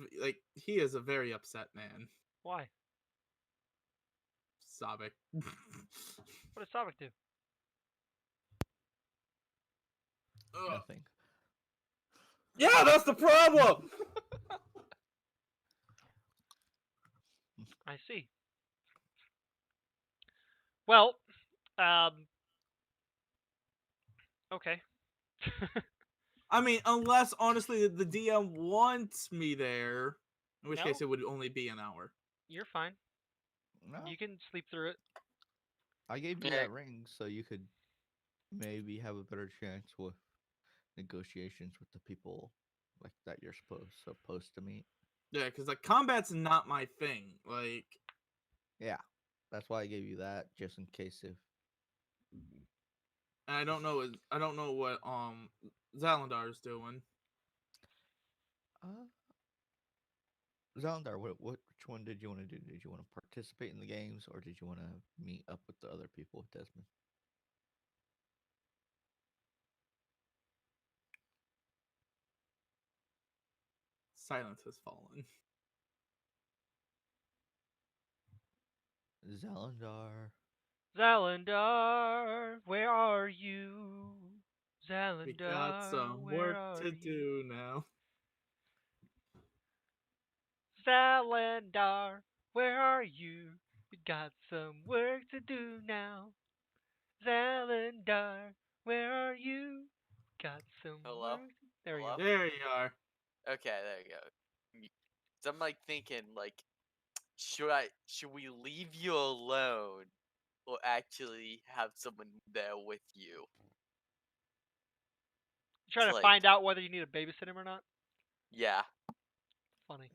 B: a very upset man.
C: Why?
B: Sobbing.
C: What does Savik do?
D: Nothing.
B: Yeah, that's the problem.
C: I see. Well, okay.
B: I mean, unless honestly the DM wants me there, in which case
C: No.
B: it would only be an hour.
C: You're fine.
D: No,
C: You can sleep through it.
D: I gave you
A: Yeah.
D: that ring so you could maybe have a better chance with negotiations with the people like that you're supposed to meet.
B: Yeah, because like combat's not my thing. Like,
D: Yeah, that's why I gave you that just in case if
B: I don't know what Zalandar's doing.
D: Zalndar, which one did you want to do? Did you want to participate in the games or did you want to meet up with the other people with Desmond?
B: Silence has fallen.
D: Zalndar.
C: Zalandar, where are you? Zalandar,
B: We got some
C: where
B: work
C: are
B: to
C: you?
B: do now.
C: Zalandar, where are you? We got some work to do now. Zalandar, where are you? Got some
A: Hello?
C: work. There you
A: Hello?
C: go.
B: There you are.
A: Okay, there you go. So I'm like thinking, like, should we leave you alone will actually have someone there with you.
C: Trying to
A: like-
C: find out whether you need to babysit him or not.
A: Yeah.
C: Funny.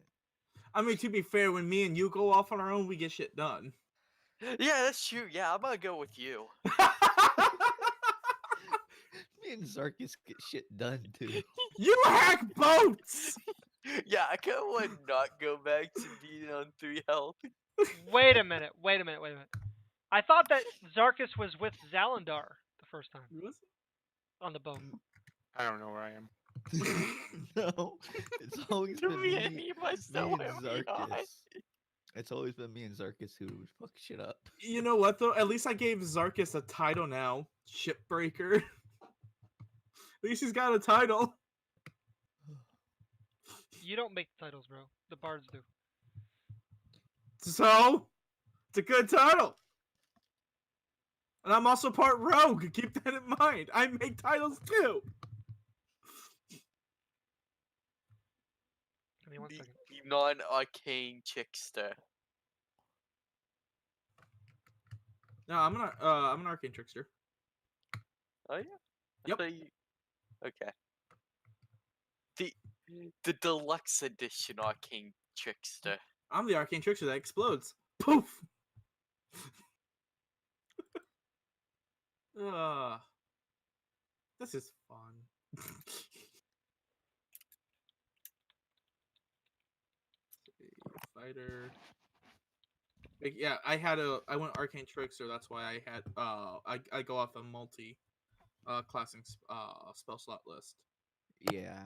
B: I mean, to be fair, when me and you go off on our own, we get shit done.
A: Yeah, that's true. Yeah, I'm gonna go with you.
D: Me and Zarkus get shit done too.
B: You hack boats!
A: Yeah, I kinda would not go back to being on 3 health.
C: Wait a minute. I thought that Zarkus was with Zalandar the first time on the boat.
E: I don't know where I am.
D: No, it's always been
A: Me and
D: me,
A: you
D: me
A: myself
D: and
A: and me, I-
D: Zarkus. It's always been me and Zarkus who would fuck shit up.
B: You know what, though? At least I gave Zarkus a title now. Shipbreaker. At least he's got a title.
C: You don't make the titles, bro. The bards do.
B: So, it's a good title. And I'm also part rogue. Keep that in mind. I make titles too.
C: Give me 1 second.
A: The non-arcane trickster.
B: No, I'm an arcane trickster.
A: Oh yeah. I
B: Yep.
A: thought okay. The deluxe edition arcane trickster.
B: I'm the arcane trickster that explodes. Poof. This is fun. Fighter. Like, yeah, I went arcane trickster. That's why I had I go off a multi classing spell slot list.
D: Yeah.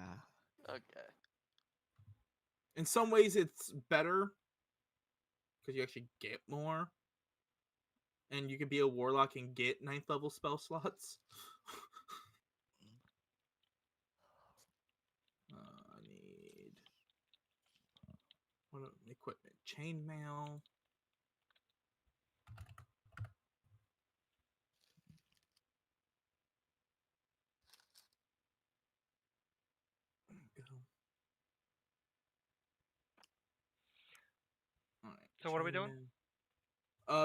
A: Okay.
B: In some ways, it's better because you actually get more, and you can be a warlock and get 9th level spell slots. I need what equipment? Chainmail. Go. All right.
C: So what are we doing?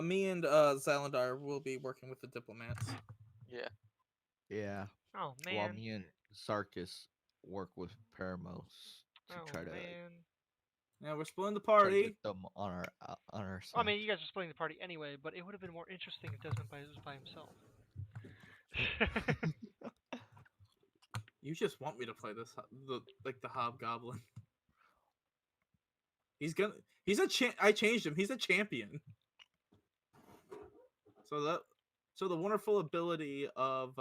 B: Me and Zalandar will be working with the diplomats.
A: Yeah.
D: Yeah.
C: Oh
D: While
C: man.
D: me and Sarkis work with Paramos to
C: Oh
D: try to
C: man.
B: Yeah, we're splitting the
D: try to
B: party.
D: get them on our side.
C: I mean, you guys are splitting the party anyway, but it would have been more interesting if Desmond was by himself.
B: You just want me to play this, the hobgoblin. He's I changed him. He's a champion. So the wonderful ability of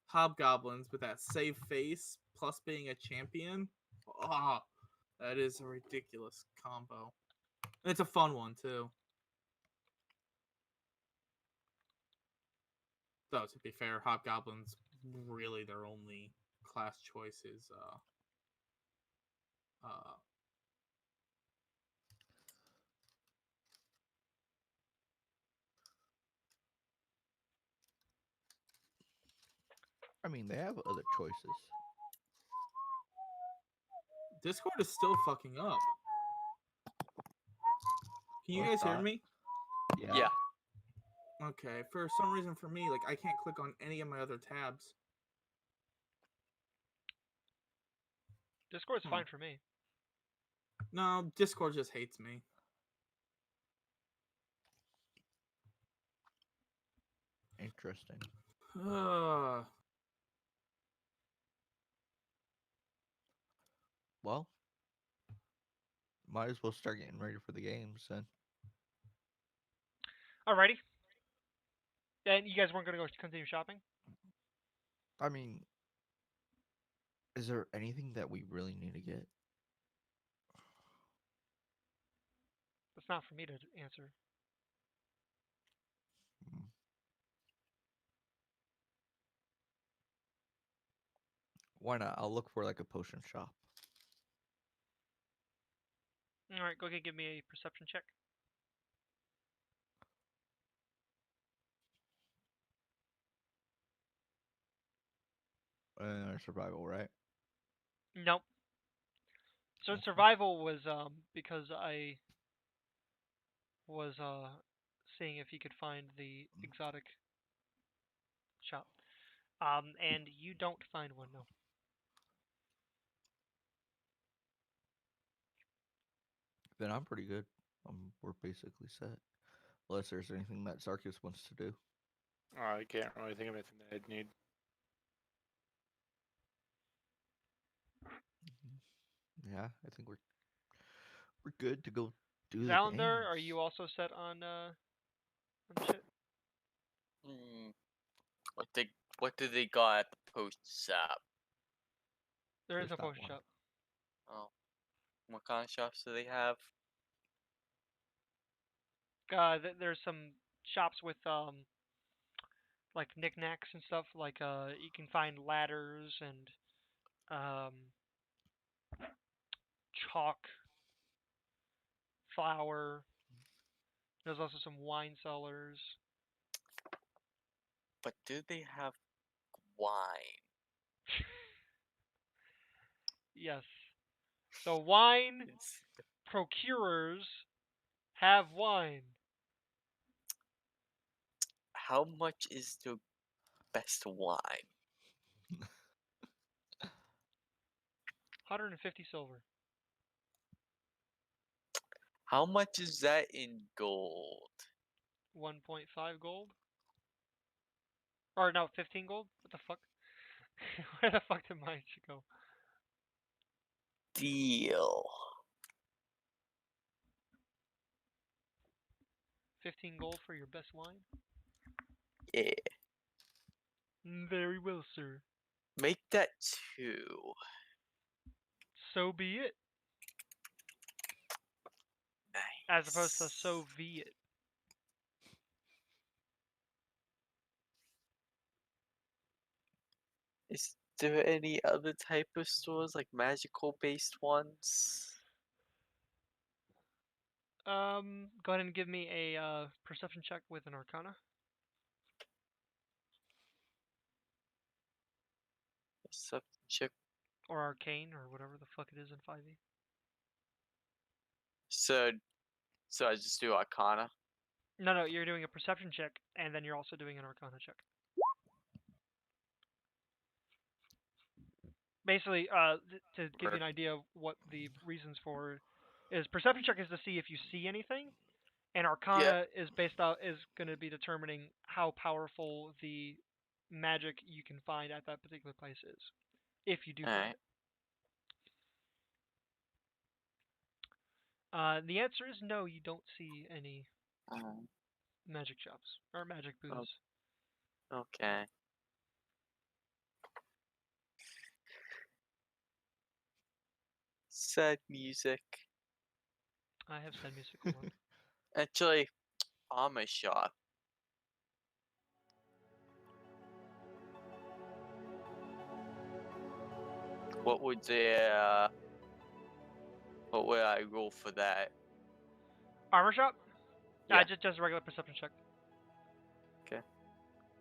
B: hobgoblins with that save face plus being a champion. Ah, that is a ridiculous combo. And it's a fun one too. Though to be fair, hobgoblins really their only class choice is
D: I mean, they have other choices.
B: Discord is still fucking up. Can you
D: Well,
B: guys hear
D: thought-
B: me?
A: Yeah.
B: Okay, for some reason for me, like I can't click on any of my other tabs.
C: Discord's fine for me.
B: No, Discord just hates me.
D: Interesting. Well, might as well start getting ready for the games then.
C: Alrighty. And you guys weren't gonna go continue shopping?
D: I mean, is there anything that we really need to get?
C: That's not for me to answer.
D: Hmm. Why not? I'll look for like a potion shop.
C: Alright, go ahead and give me a perception check.
D: Survival, right?
C: Nope. So
D: Okay.
C: survival was because I was seeing if he could find the exotic shop. And you don't find one, no.
D: Then I'm pretty good. We're basically set. Unless there's anything that Sarkis wants to do.
E: I can't really think of anything that I'd need.
D: Yeah, I think we're good to go do the
C: Zalander, are
D: games.
C: you also set on shit?
A: Hmm. What did they got at the post shop?
C: There is
D: There's
C: no
D: not
C: potion
D: one.
C: shop.
A: Oh, what kind of shops do they have?
C: There's some shops with like knickknacks and stuff. Like you can find ladders and chalk, flour. There's also some wine cellars.
A: But do they have wine?
C: Yes. So wine
A: It's-
C: procurers have wine.
A: How much is the best wine?
C: 150 silver.
A: How much is that in gold?
C: 1.5 gold. Or no, 15 gold? What the fuck? Where the fuck did mine go?
A: Deal.
C: 15 gold for your best wine?
A: Yeah.
C: Very well, sir.
A: Make that 2.
C: So be it. As opposed to so be it.
A: Is there any other type of stores, like magical based ones?
C: Go ahead and give me a perception check with an arcana.
A: Subject.
C: Or arcane, or whatever the fuck it is in 5e.
A: So I just do Arcana.
C: No, you're doing a perception check, and then you're also doing an arcana check. Basically, to give you an idea of what the reasons for is perception check is to see if you see anything, and arcana is going to be determining how powerful the magic you can find at that particular place is, if you do find
A: Alright.
C: it. The answer is no, you don't see any
A: Um,
C: magic shops or magic booths.
A: okay. Sad music.
C: I have sad music. Hold on.
A: Actually, armor shop. What would what would I roll for that?
C: Armor shop?
A: Yeah.
C: Just a regular perception check.
A: Okay.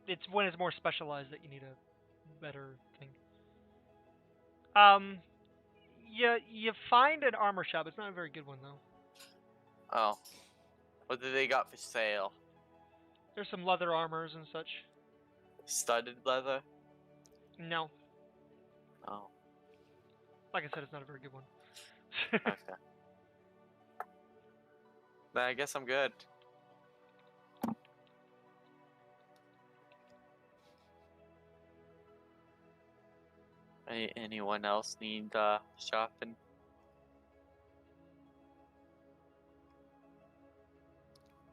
C: It's when it's more specialized that you need a better thing. You find an armor shop. It's not a very good one though.
A: Oh. What do they got for sale?
C: There's some leather armors and such.
A: Studded leather?
C: No,
A: Oh,
C: like I said, it's not a very good one.
A: okay. Then I guess I'm good. Anyone else need shopping?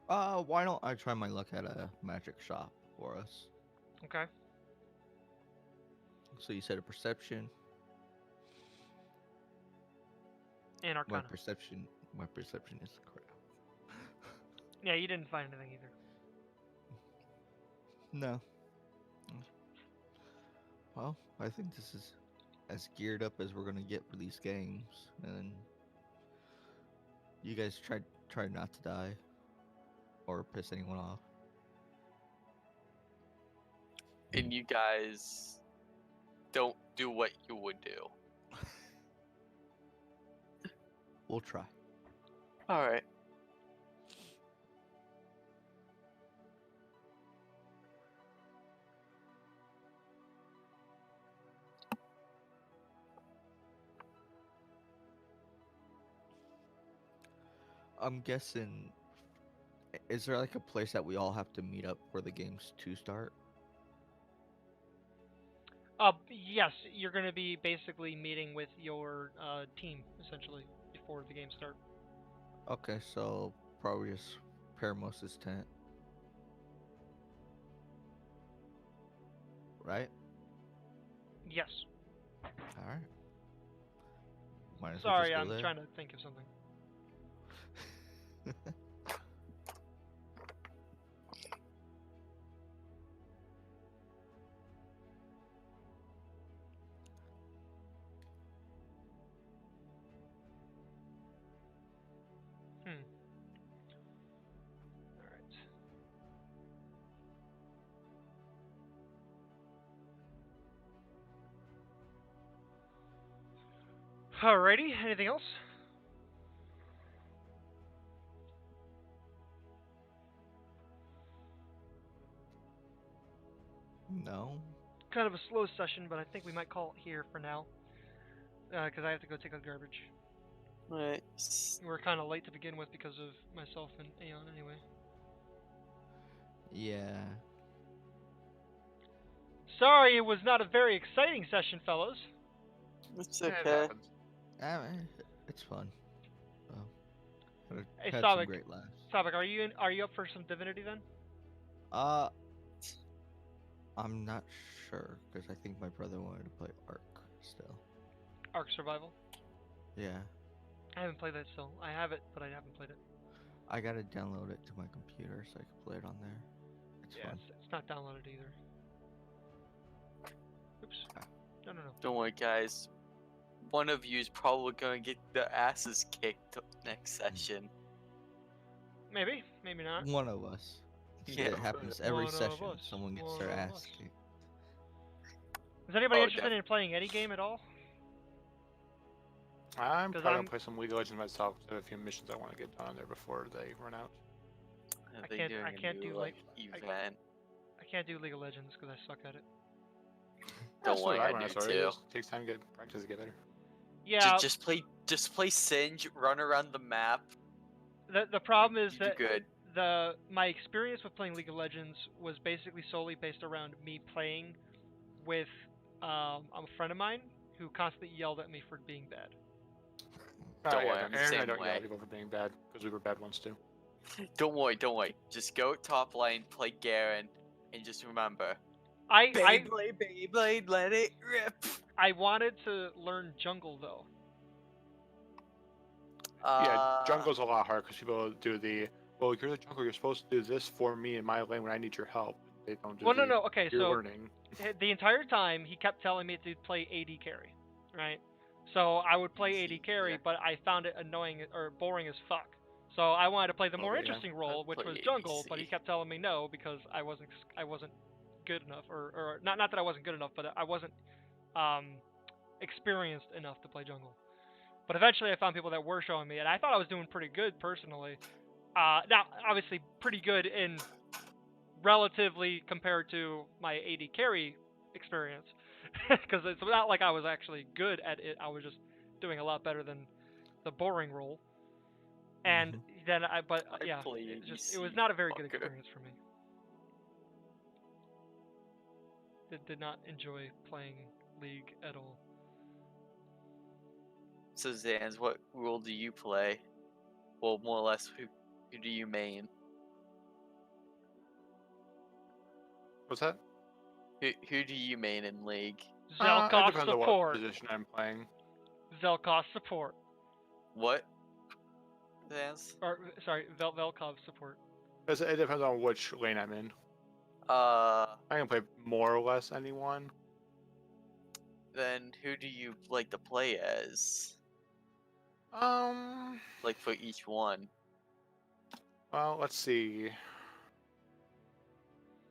D: Why don't I try my luck at a magic shop for us?
C: Okay.
D: So you said a perception.
C: And
D: My
C: arcana.
D: perception is crap.
C: Yeah, you didn't find anything either.
D: No. Well, I think this is as geared up as we're gonna get for these games, and you guys try not to die or piss anyone off.
A: And you guys don't do what you would do.
D: We'll try.
A: Alright.
D: I'm guessing. Is there like a place that we all have to meet up for the games to start?
C: Yes, you're going to be basically meeting with your team essentially before the games start.
D: Okay, so probably just Paramouse's tent, right?
C: Yes.
D: All right. Might as well
C: Sorry,
D: just go
C: I'm
D: there.
C: trying to think of something. Hmm. All right. Alrighty. Anything else?
D: No.
C: Kind of a slow session, but I think we might call it here for now. Because I have to go take out garbage.
A: Right.
C: We're kind of late to begin with because of myself and Aeon anyway.
D: Yeah.
C: Sorry, it was not a very exciting session, fellas.
A: It's
E: Yeah, it
A: okay.
E: happens.
D: It's fun. Well,
C: Hey,
D: had some
C: Savik.
D: great laughs.
C: Savik, are you up for some divinity then?
D: Uh, I'm not sure because I think my brother wanted to play Ark still.
C: Ark Survival.
D: Yeah.
C: I haven't played that still. I have it, but I haven't played it.
D: I gotta download it to my computer so I can play it on there. It's
C: Yeah,
D: fun.
C: it's not downloaded either. Oops. No.
A: Don't worry, guys. One of you is probably gonna get their asses kicked next session.
C: Maybe, maybe not.
D: One of us.
A: Yeah.
D: It happens every
C: One of
D: session.
C: us.
D: Someone gets
C: One
D: their
C: of
D: ass
C: us.
D: kicked.
C: Is anybody
A: Oh,
C: interested in playing any game at all?
E: I'm
C: 'Cause
E: probably
C: I'm-
E: gonna play some League of Legends myself. 'Cause I have a few missions I want to get done on there before they run out.
A: Are
C: I
A: they
C: can't-
A: doing
C: I
A: a
C: can't
A: new,
C: do,
A: like,
C: like-
A: event?
C: I can't do League of Legends because I suck at it.
A: Don't
E: That's what
A: worry, I
E: when
A: do
E: started.
A: too.
E: It takes time to get practice to get better.
C: Yeah,
A: Just play Singe, run around the map.
C: the problem is
A: You do
C: that
A: good.
C: my experience with playing League of Legends was basically solely based around me playing with a friend of mine who constantly yelled at me for being bad.
A: Don't
E: Yeah,
A: worry,
E: no,
A: I'm the
E: Aaron and I
A: same
E: don't yell
A: way.
E: at people for being bad because we were bad ones too.
A: Don't worry. Just go top lane, play Garen, and just remember,
C: I
A: Beyblade, let it rip.
C: I wanted to learn jungle though.
E: Yeah, jungle's a lot harder because people do well, you're the jungle, you're supposed to do this for me in my lane when I need your help. They don't do
C: Well, no. Okay,
E: you're
C: so
E: learning.
C: the entire time he kept telling me to play AD carry, right? So I would play AD carry,
A: Yeah.
C: but I found it annoying or boring as fuck. So I wanted to play the more
E: Okay, yeah.
C: interesting role,
A: I'd
C: which
A: play
C: was jungle,
A: ADC.
C: but he kept telling me no because I wasn't good enough, or not that I wasn't good enough, but I wasn't experienced enough to play jungle. But eventually I found people that were showing me, and I thought I was doing pretty good personally. Now, obviously, pretty good in relatively compared to my AD carry experience, because it's not like I was actually good at it. I was just doing a lot better than the boring role. And then yeah,
A: play
C: it was
A: ADC,
C: not a very good
A: fucker.
C: experience for me. Did not enjoy playing League at all.
A: So Zans, what role do you play? Well, more or less, who do you main?
E: What's that?
A: Who do you main in League?
E: It
C: Zelkov
E: depends on what
C: support.
E: position I'm playing.
C: Zelkov support.
A: What? Zans?
C: Or sorry, Velkov support.
E: It depends on which lane I'm in.
A: Uh,
E: I can play more or less anyone.
A: then who do you like to play as?
E: Um.
A: Like for each one?
E: Well, let's see.